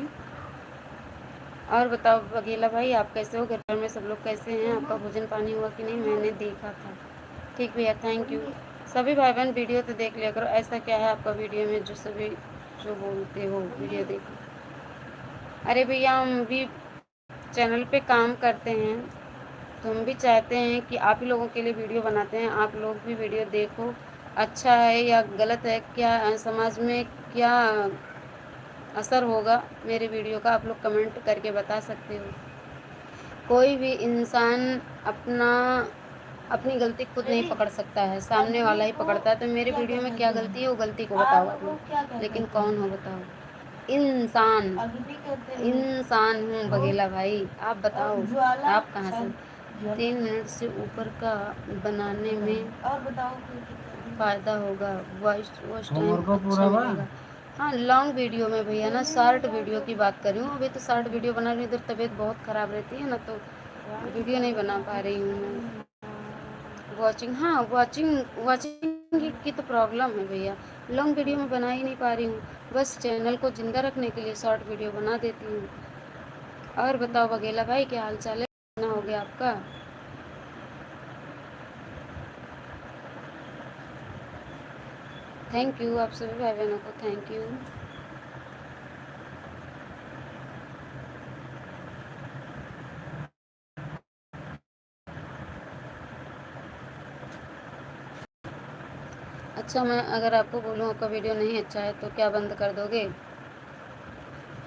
और बताओ बघेला भाई, आप कैसे हो? घर में सब लोग कैसे हैं? आपका भोजन पानी हुआ कि नहीं? मैंने देखा था। ठीक भैया, थैंक यू। सभी भाई बहन वीडियो तो देख लिया करो। ऐसा क्या है आपका वीडियो में जो सभी जो बोलते हो वीडियो देखो? अरे भैया, हम भी चैनल पे काम करते हैं, तो हम भी चाहते हैं कि आप ही लोगों के लिए वीडियो बनाते हैं, आप लोग भी वीडियो देखो। अच्छा है या गलत है, क्या समाज में क्या असर होगा मेरे वीडियो का, आप लोग कमेंट करके बता सकते हो। कोई भी इंसान अपना अपनी गलती खुद नहीं पकड़ सकता है, सामने वाला ही पकड़ता है। तो मेरे वीडियो में क्या गलती है वो गलती को बताओ आप लोग, लेकिन कौन हो बताओ? इंसान, इंसान हूँ बघेला भाई। आप बताओ आप कहाँ से? 3 मिनट से ऊपर का बनाने में और बताओ फ़ायदा होगा, वॉइस होमवर्क टाइम पूरा अच्छा बा? मिलेगा। हाँ, लॉन्ग वीडियो में भैया ना, शॉर्ट वीडियो की बात कर रही हूँ। अभी तो शॉर्ट वीडियो बना रही हूँ, इधर तबीयत बहुत ख़राब रहती है ना, तो वीडियो नहीं बना पा रही हूँ मैं। वॉचिंग, हाँ वॉचिंग वॉचिंग की तो प्रॉब्लम है भैया, लॉन्ग वीडियो में बना ही नहीं पा रही हूँ। बस चैनल को ज़िंदा रखने के लिए शॉर्ट वीडियो बना देती हूँ। और बताओ बघेला भाई, क्या हाल चाल है? ना हो गया आपका? थैंक यू, आप सभी भाई बहनों को थैंक यू। अच्छा, मैं अगर आपको बोलूँ आपका वीडियो नहीं अच्छा है तो क्या बंद कर दोगे?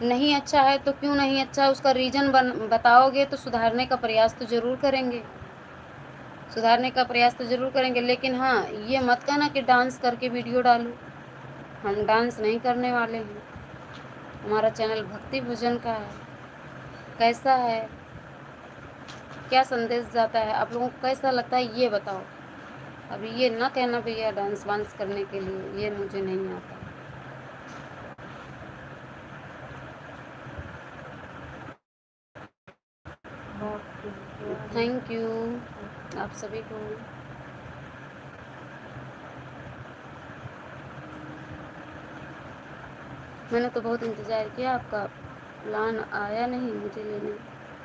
नहीं अच्छा है तो क्यों नहीं अच्छा है, उसका रीज़न बताओगे तो सुधारने का प्रयास तो ज़रूर करेंगे, सुधारने का प्रयास तो ज़रूर करेंगे। लेकिन हाँ, ये मत कहना कि डांस करके वीडियो डालूँ। हम डांस नहीं करने वाले हैं। हमारा चैनल भक्ति भजन का है। कैसा है, क्या संदेश जाता है, आप लोगों को कैसा लगता है ये बताओ। अभी ये ना कहना भैया डांस वांस करने के लिए, ये मुझे नहीं आता। थैंक यू आप सभी को। मैंने तो बहुत इंतज़ार किया आपका, प्लान आया नहीं मुझे लेने।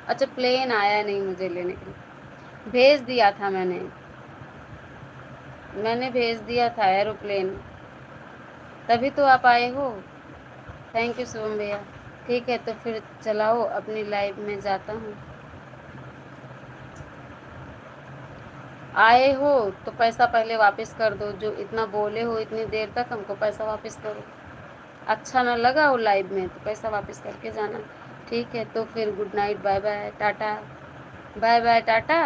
अच्छा, प्लेन आया नहीं मुझे लेने के लिए, भेज दिया था मैंने भेज दिया था एरोप्लेन, तभी तो आप आए हो। थैंक यू शुभम भैया। ठीक है, तो फिर चलाओ, अपनी लाइव में जाता हूँ। आए हो तो पैसा पहले वापस कर दो, जो इतना बोले हो इतनी देर तक, हमको पैसा वापस करो। अच्छा ना लगा हो लाइव में तो पैसा वापस करके जाना। ठीक है, तो फिर good night, bye bye tata, bye bye tata.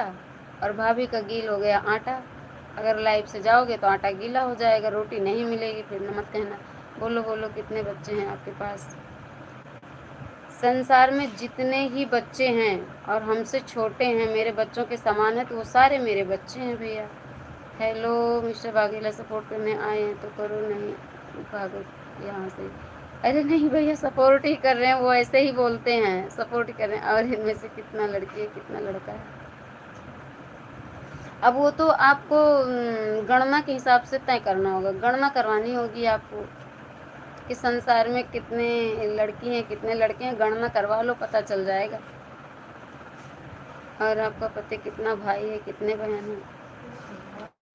और भाभी का गील हो गया आटा, अगर लाइव से जाओगे तो आटा गीला हो जाएगा, रोटी नहीं मिलेगी, फिर न मत कहना। बोलो बोलो, कितने बच्चे हैं आपके पास? संसार में जितने ही बच्चे हैं और हमसे छोटे हैं, मेरे बच्चों के समान है, तो वो सारे मेरे बच्चे हैं भैया। हेलो मिस्टर बाघेला, सपोर्ट करने आए हैं तो करो, नहीं भागो यहाँ से। अरे नहीं भैया, सपोर्ट ही कर रहे हैं, वो ऐसे ही बोलते हैं सपोर्ट ही कर रहे हैं। और इनमें से कितना लड़की है कितना लड़का है, अब वो तो आपको गणना के हिसाब से तय करना होगा, गणना करवानी होगी आपको कि संसार में कितने लड़की हैं कितने लड़के हैं, गणना करवा लो, पता चल जाएगा। और आपका पति कितना भाई है कितने बहन हैं?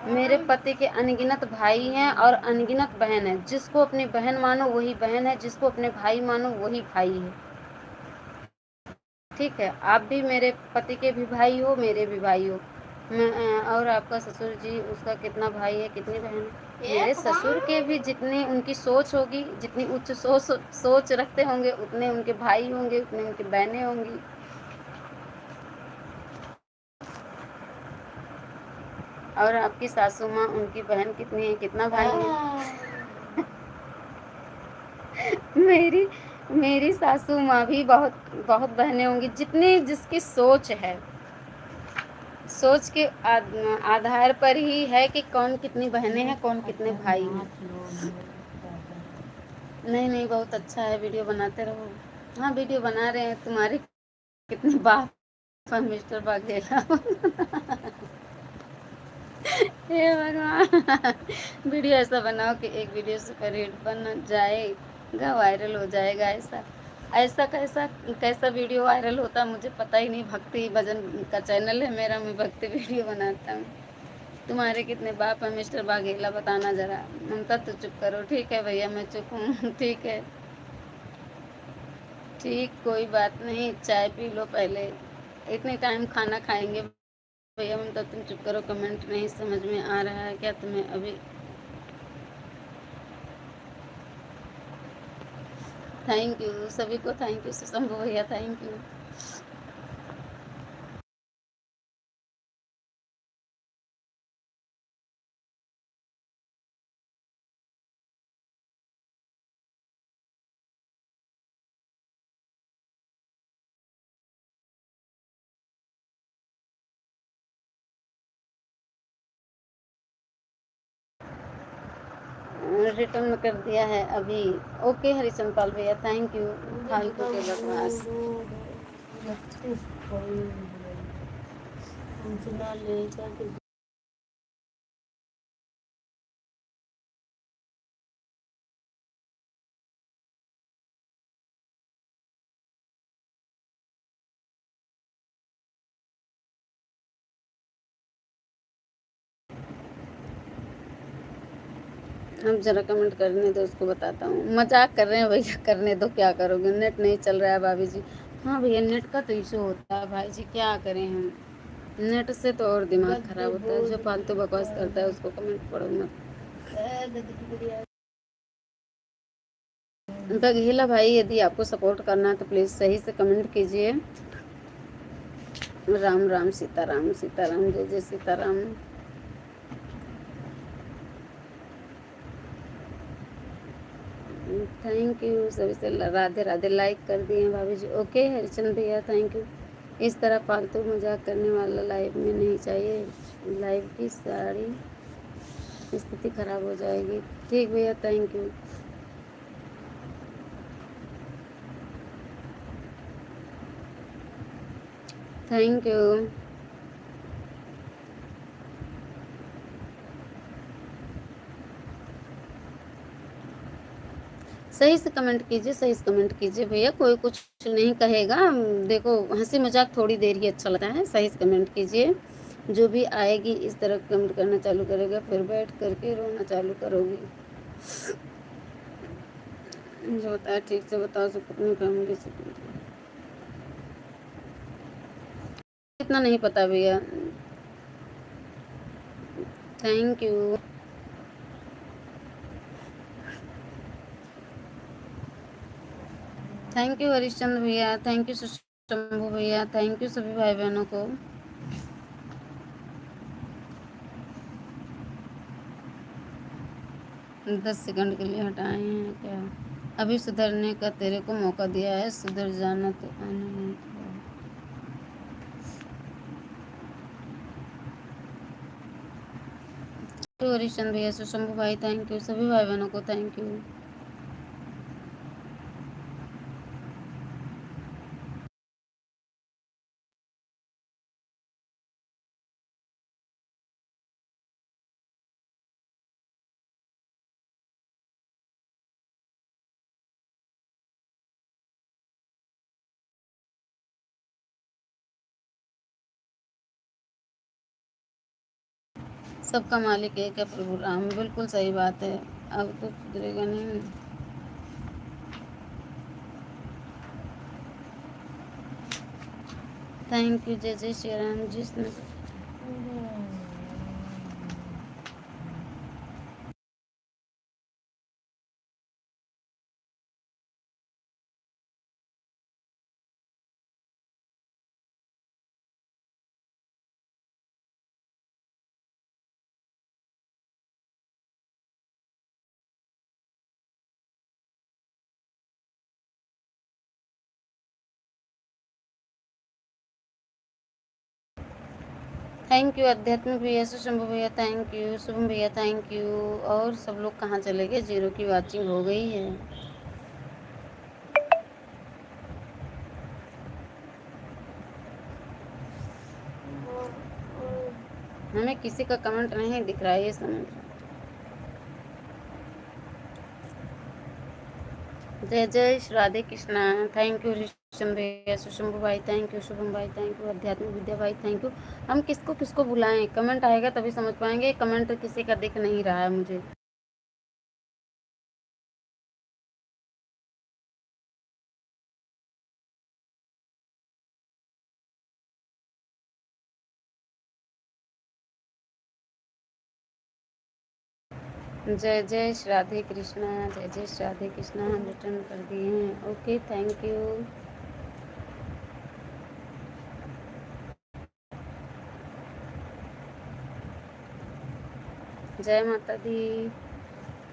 मेरे पति के अनगिनत भाई हैं और अनगिनत बहन है। जिसको अपनी बहन मानो वही बहन है, जिसको अपने भाई मानो वही भाई है। ठीक है, आप भी मेरे पति के भी भाई हो, मेरे भी भाई हो। और आपका ससुर जी, उसका कितना भाई है कितनी बहन है? मेरे ससुर के भी जितनी उनकी सोच होगी, जितनी उच्च सोच रखते होंगे, उतने उनके भाई होंगे, उतने उनकी बहनें होंगी। और आपकी सासू माँ, उनकी बहन कितनी है कितना भाई है? मेरी मेरी सासू माँ भी बहुत बहुत बहनें होंगी, जितनी जिसकी सोच है, सोच के आधार पर ही है कि कौन कितनी बहनें हैं कौन कितने भाई हैं। नहीं नहीं, बहुत अच्छा है, वीडियो बनाते रहो। हाँ, वीडियो बना रहे हैं, तुम्हारी कितनी बात पर मिस्टर बाघेला। हे भगवान वीडियो ऐसा बनाओ कि एक वीडियो सुपर हिट बन जाएगा, वायरल हो जाएगा। ऐसा ऐसा कैसा कैसा वीडियो वायरल होता मुझे पता ही नहीं। भक्ति भजन का चैनल है मेरा, मैं भक्ति वीडियो बनाता हूँ। तुम्हारे कितने बाप है मिस्टर बाघेला, बताना जरा। ममता तो चुप करो। ठीक है भैया, मैं चुप हूँ। ठीक है, ठीक, कोई बात नहीं, चाय पी लो पहले। इतने टाइम खाना खाएंगे भैया। ममता तुम चुप करो। कमेंट नहीं समझ में आ रहा है क्या तुम्हें अभी? थैंक यू सभी को, थैंक यू शंभू भैया, थैंक यू। रिटर्न कर दिया है अभी। ओके हरिचंद भैया, थैंक यू। फालतू के बकवास। सूचना लेकर के अब जरा कमेंट करने दो, उसको बताता हूँ। मजाक कर रहे हैं भैया, करने दो, क्या करोगे? नेट नहीं चल रहा है भाभी जी। हाँ भैया, नेट का तो इशू होता है भाई जी, क्या करें हम। नेट से तो और दिमाग खराब होता है। जो फालतू बकवास करता है उसको कमेंट पढ़ो मत। बघेला भाई, यदि आपको सपोर्ट करना है तो प्लीज़ सही से कमेंट कीजिए। राम राम, सीताराम सीताराम, जय जय सीताराम। थैंक यू सभी से, राधे राधे लाइक कर दिए हैं भाभी जी। ओके हरिचंद भैया, थैंक यू। इस तरह फालतू मजाक करने वाला लाइव में नहीं चाहिए। लाइव की सारी स्थिति खराब हो जाएगी। ठीक भैया, थैंक यू। Thank you. सही से कमेंट कीजिए, सही से कमेंट कीजिए भैया, कोई कुछ नहीं कहेगा। देखो, हंसी मजाक थोड़ी देर ही अच्छा लगता है। सही से कमेंट कीजिए। जो भी आएगी इस तरह कमेंट करना चालू करेगा, फिर बैठ करके रोना चालू करोगी। जो होता है ठीक से बताओ, सब अपनी फैमिली से। इतना नहीं पता भैया। Thank you. Thank you Harishchandra भैया, थैंक यू शंभू भैया, थैंक यू सभी भाई बहनों को। दस सेकंड के लिए हटाए हैं क्या? अभी सुधरने का तेरे को मौका दिया है, सुधर जाना तो आने नहीं। तो हरिश्चंद्र भैया, शंभू भाई, थैंक यू सभी भाई बहनों को, थैंक यू। सबका मालिक एक है, प्रभु राम। बिल्कुल सही बात है। अब तो सुधरेगा नहीं। थैंक यू, जय जय श्री राम। जिसने थैंक यू अध्यात्म भैया, शंभू भैया, थैंक यू शुभम भैया, थैंक यू। और सब लोग कहाँ चले गए? जीरो की वाचिंग हो गई है। हमें किसी का कमेंट नहीं दिख रहा है, ये समझ। जय जय श्री राधे कृष्णा। थैंक यू ऋषम भैया, सुशंभु भाई थैंक यू, शुभम भाई थैंक यू, आध्यात्मिक विद्या भाई थैंक यू। हम किसको किसको बुलाएं? कमेंट आएगा तभी समझ पाएंगे। कमेंट किसी का दिख नहीं रहा है मुझे। जय जय श्री राधे कृष्णा, जय जय श्री राधे कृष्णा। हम रिटर्न कर दिए हैं। Okay thank you. जय माता दी।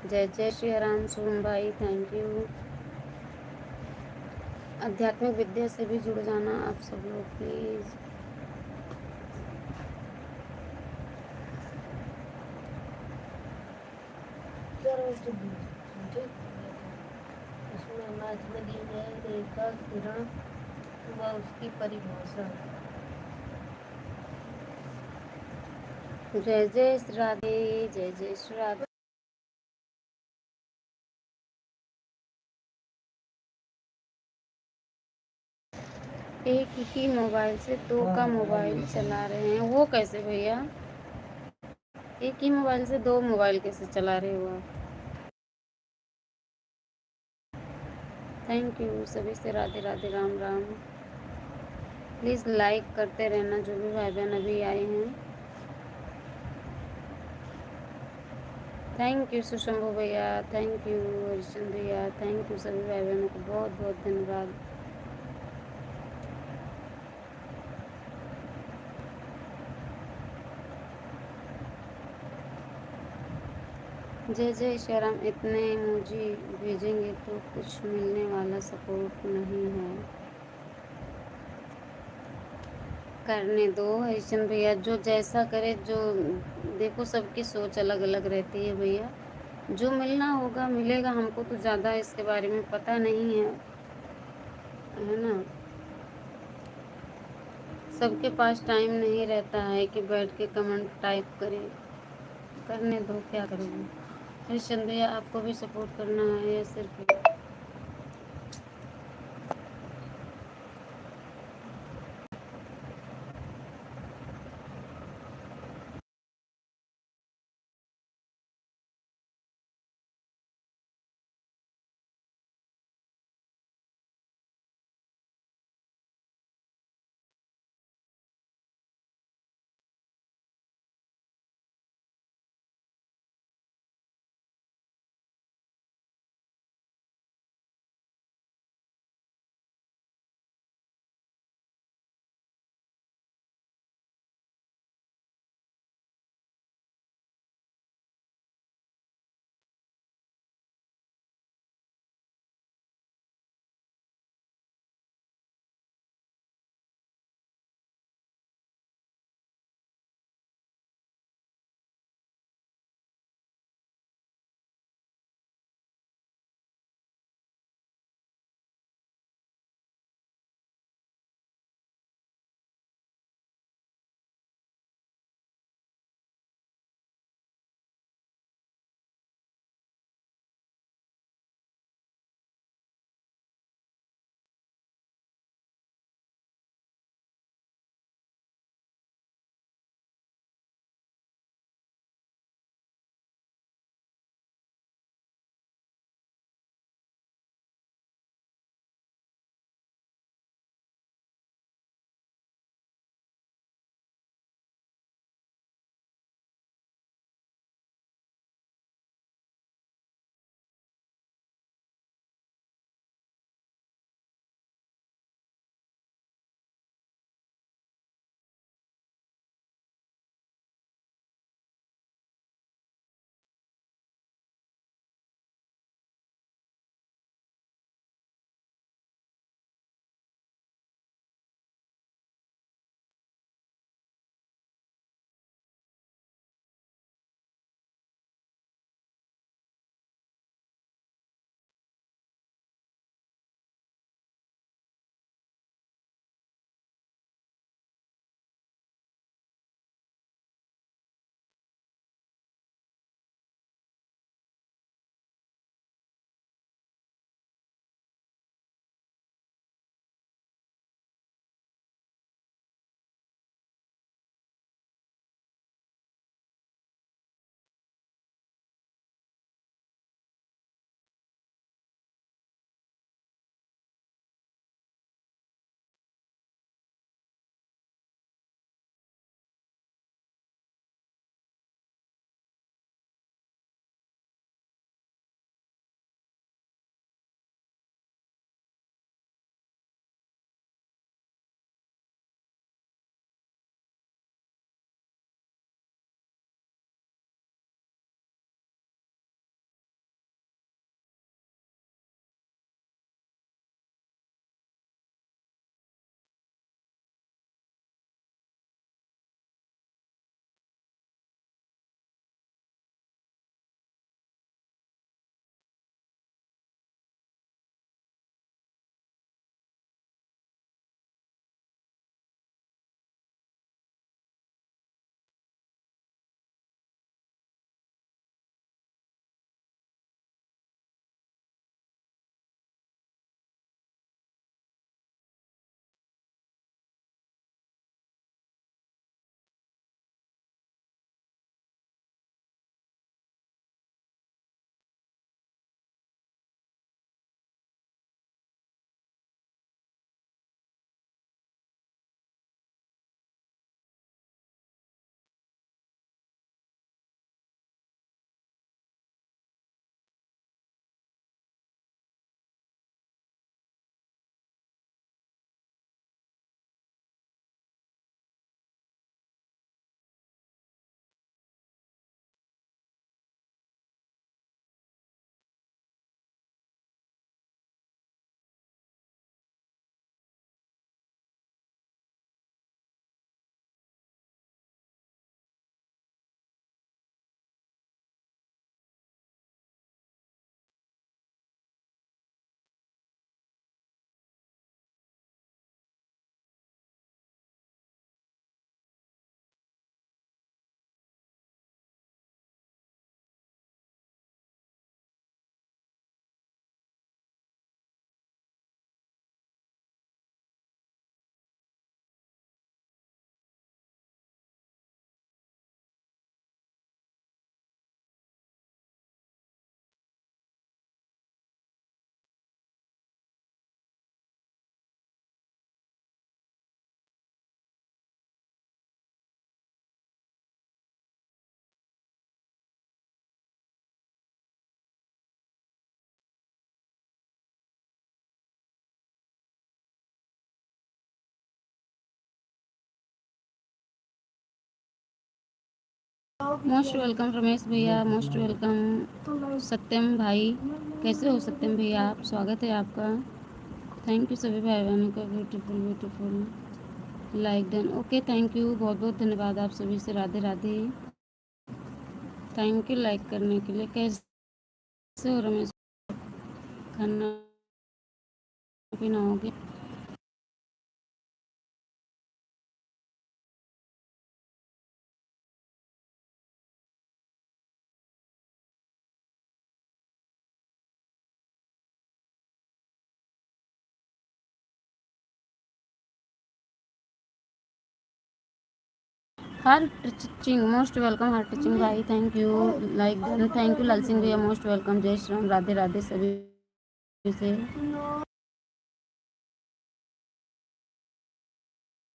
जय जय श्री राम। शुभम भाई थैंक यू। आध्यात्मिक विद्या से भी जुड़ जाना आप सब लोग प्लीज़। उसमें मैथ में दी है रेखा किरण व उसकी परिभाषा। जय जय श्री राधे, जय जय श्री राधे। एक ही मोबाइल से दो का मोबाइल चला रहे हैं, वो कैसे भैया? एक ही मोबाइल से दो मोबाइल कैसे चला रहे हो आप? थैंक यू सभी से राधे राधे, राम राम। प्लीज़ लाइक करते रहना जो भी भाई बहन अभी आए हैं। थैंक यू सुशंभु भैया, थैंक यू हरिचंद भैया, थैंक यू सभी भाई बहनों को बहुत बहुत धन्यवाद। जय जय श्री राम। इतने इमोजी भेजेंगे तो कुछ मिलने वाला सपोर्ट नहीं है। करने दो हरिचंद भैया, जो जैसा करे। जो देखो सबकी सोच अलग अलग रहती है भैया। जो मिलना होगा मिलेगा। हमको तो ज़्यादा इसके बारे में पता नहीं है ना। सबके पास टाइम नहीं रहता है कि बैठ के कमेंट टाइप करें। करने दो, क्या करोगे? हरिचंद भैया आपको भी सपोर्ट करना है या सिर्फ मोस्ट वेलकम रमेश भैया, मोस्ट वेलकम सत्यम भाई। कैसे हो सत्यम भैया आप? स्वागत है आपका। थैंक यू सभी भाई बहनों का। Beautiful beautiful like done. Okay thank you, बहुत बहुत धन्यवाद आप सभी से। Radhe Radhe. Thank you like करने के लिए। कैसे हो रमेश? खाना पीना हो गया? Heart touching most welcome. Heart touching भाई thank you like done. Thank you Lal Singh भैया, मोस्ट वेलकम। जय श्री राम, राधे राधे सभी से।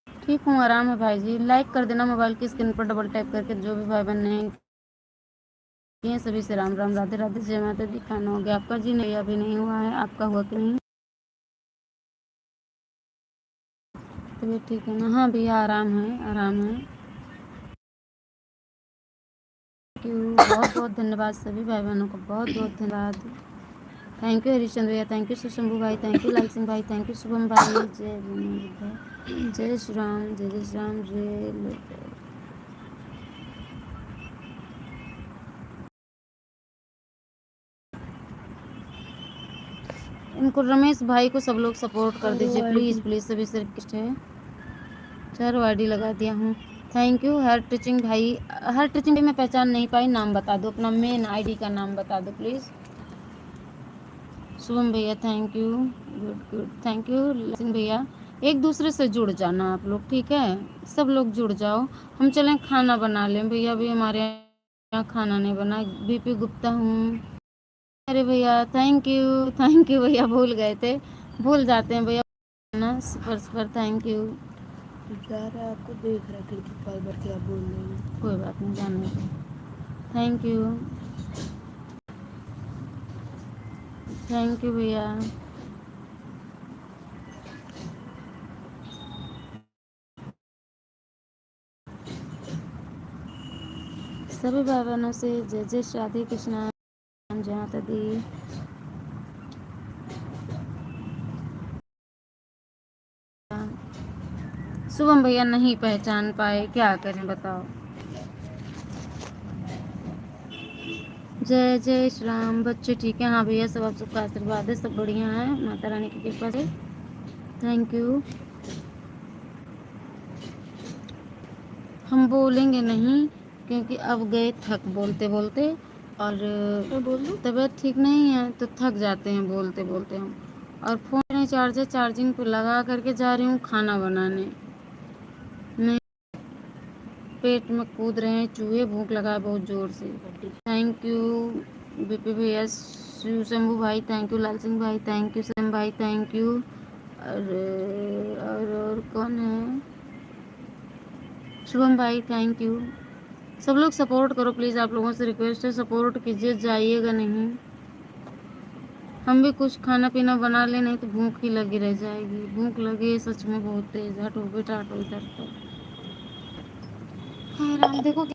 ठीक हूँ, आराम है भाई जी। लाइक कर देना मोबाइल की स्क्रीन पर डबल टैप करके। जो भी भाई बहन नहीं किए सभी से राम राम, राधे राधे, जय माता दी। खाना हो गया आपका? जी नहीं, अभी नहीं हुआ है। आपका हुआ कि नहीं? तबीयत ठीक है ना? हाँ भैया आराम है, आराम है। थैंक यू, बहुत बहुत धन्यवाद सभी भाई बहनों को, बहुत बहुत धन्यवाद। थैंक यू हरिश्चंद्र भैया, थैंक यू सुशंभू भाई, थैंक यू लाल सिंह भाई, थैंक यू शुभम भाई। जय श्री राम, जय श्री राम, जय। इनको रमेश भाई को सब लोग सपोर्ट कर दीजिए प्लीज़ प्लीज़, सभी से रिक्वेस्ट है। चारों आईडी लगा दिया हूँ। थैंक यू हर टीचिंग भाई। हर टीचिंग भाई मैं पहचान नहीं पाई, नाम बता दो अपना, मेन आईडी का नाम बता दो प्लीज़। शुभम भैया thank you, good good, thank you Singh भैया। एक दूसरे से जुड़ जाना आप लोग, ठीक है? सब लोग जुड़ जाओ। हम चलें खाना बना लें भैया, अभी हमारे यहाँ खाना नहीं बना। बीपी गुप्ता हूँ। अरे भैया थैंक यू भैया, भूल गए थे, भूल जाते हैं भैया ना। Super super thank you. जा रहा है, आपको देख रहा है खिड़की पास बैठ के, आप बोल रहे हैं। कोई बात नहीं, जानने दो। थैंक यू, थैंक यू भैया। सभी भाई बहनों से जय जय राधे कृष्णा, जय माता दी। शुभम भैया नहीं पहचान पाए, क्या करें बताओ। जय जय श्री राम। बच्चे ठीक है? हाँ भैया, सब आप सबका आशीर्वाद है, सब बढ़िया है माता रानी की कृपा से। Thank you. हम बोलेंगे नहीं क्योंकि अब गए थक बोलते बोलते, और तबीयत ठीक नहीं है तो थक जाते हैं बोलते बोलते हम। और फ़ोन नहीं चार्जर, चार्जिंग पे लगा करके जा रही हूँ खाना बनाने। नहीं, पेट में कूद रहे हैं चूहे, भूख लगा है बहुत ज़ोर से। थैंक यू बीपी भैया, शिव शंभू भाई थैंक यू, लाल सिंह भाई थैंक यू, सैम भाई थैंक यू। और कौन है? शुभम भाई थैंक यू। सब लोग सपोर्ट करो प्लीज़, आप लोगों से रिक्वेस्ट है, सपोर्ट कीजिए, जाइएगा नहीं। हम भी कुछ खाना पीना बना ले, नहीं तो भूख ही लगी रह जाएगी। भूख लगी है सच में बहुत तेज। हटो बेटा हटो इधर तो। हाँ राम देखो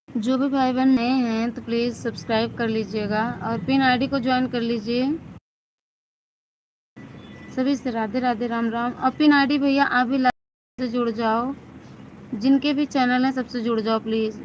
जो भी भाई बहन नए हैं तो प्लीज़ सब्सक्राइब कर लीजिएगा और पिन आईडी को ज्वाइन कर लीजिए। सभी से राधे राधे, राम राम। और पिन आईडी भैया आप भी लाइव से जुड़ जाओ, जिनके भी चैनल हैं सबसे जुड़ जाओ प्लीज़।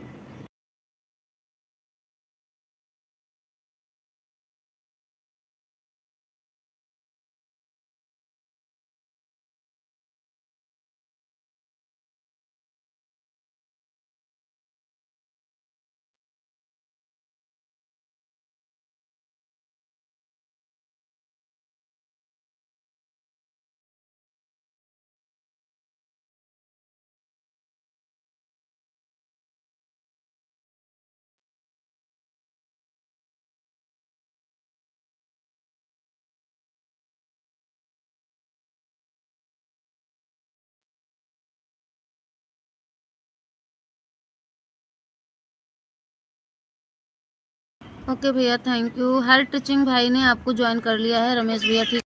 ओके भैया, थैंक यू। हर टीचिंग भाई ने आपको ज्वाइन कर लिया है, रमेश भैया, ठीक।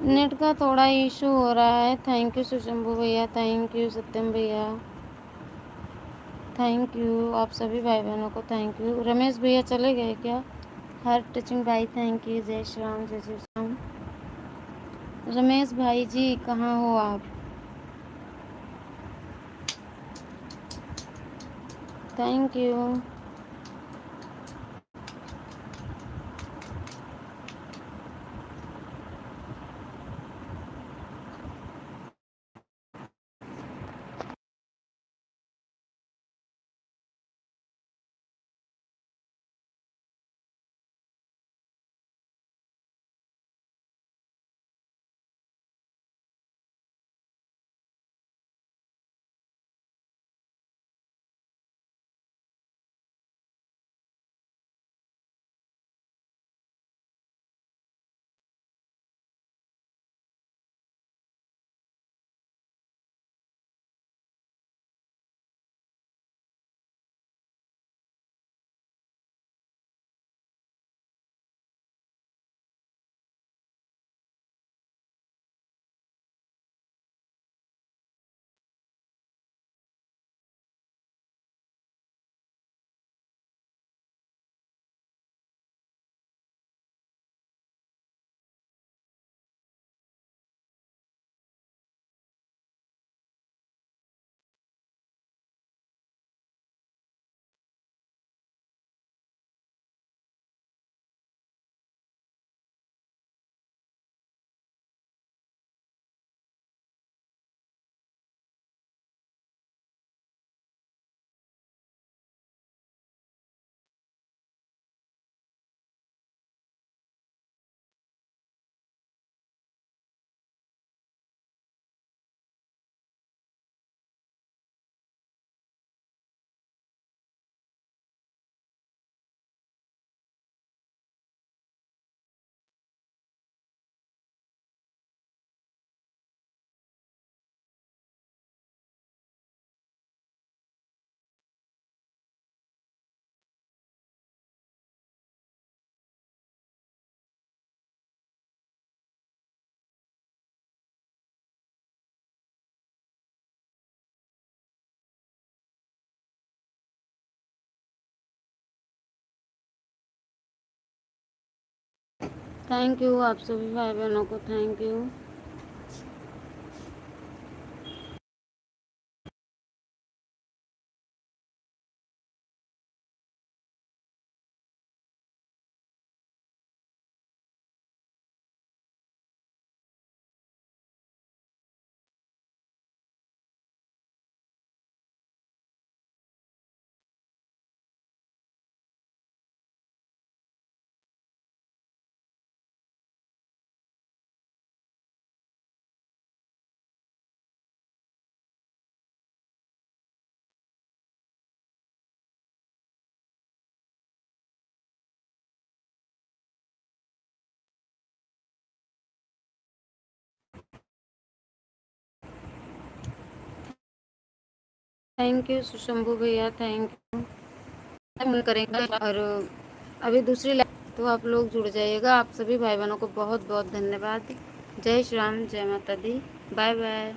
नेट का थोड़ा इशू हो रहा है। थैंक यू सुशंभू भैया, थैंक यू सत्यम भैया, थैंक यू आप सभी भाई बहनों को, थैंक यू। रमेश भैया चले गए क्या? हर टीचिंग भाई थैंक यू। जय श्री राम, जय श्री राम। रमेश भाई जी कहाँ हो आप? Thank you. थैंक यू आप सभी भाई बहनों को, थैंक यू। थैंक यू सुशंभू भैया, थैंक यू। मिल करेंगे और अभी दूसरी लाइव तो आप लोग जुड़ जाइएगा। आप सभी भाई बहनों को बहुत बहुत धन्यवाद। जय श्री राम, जय माता दी, बाय बाय।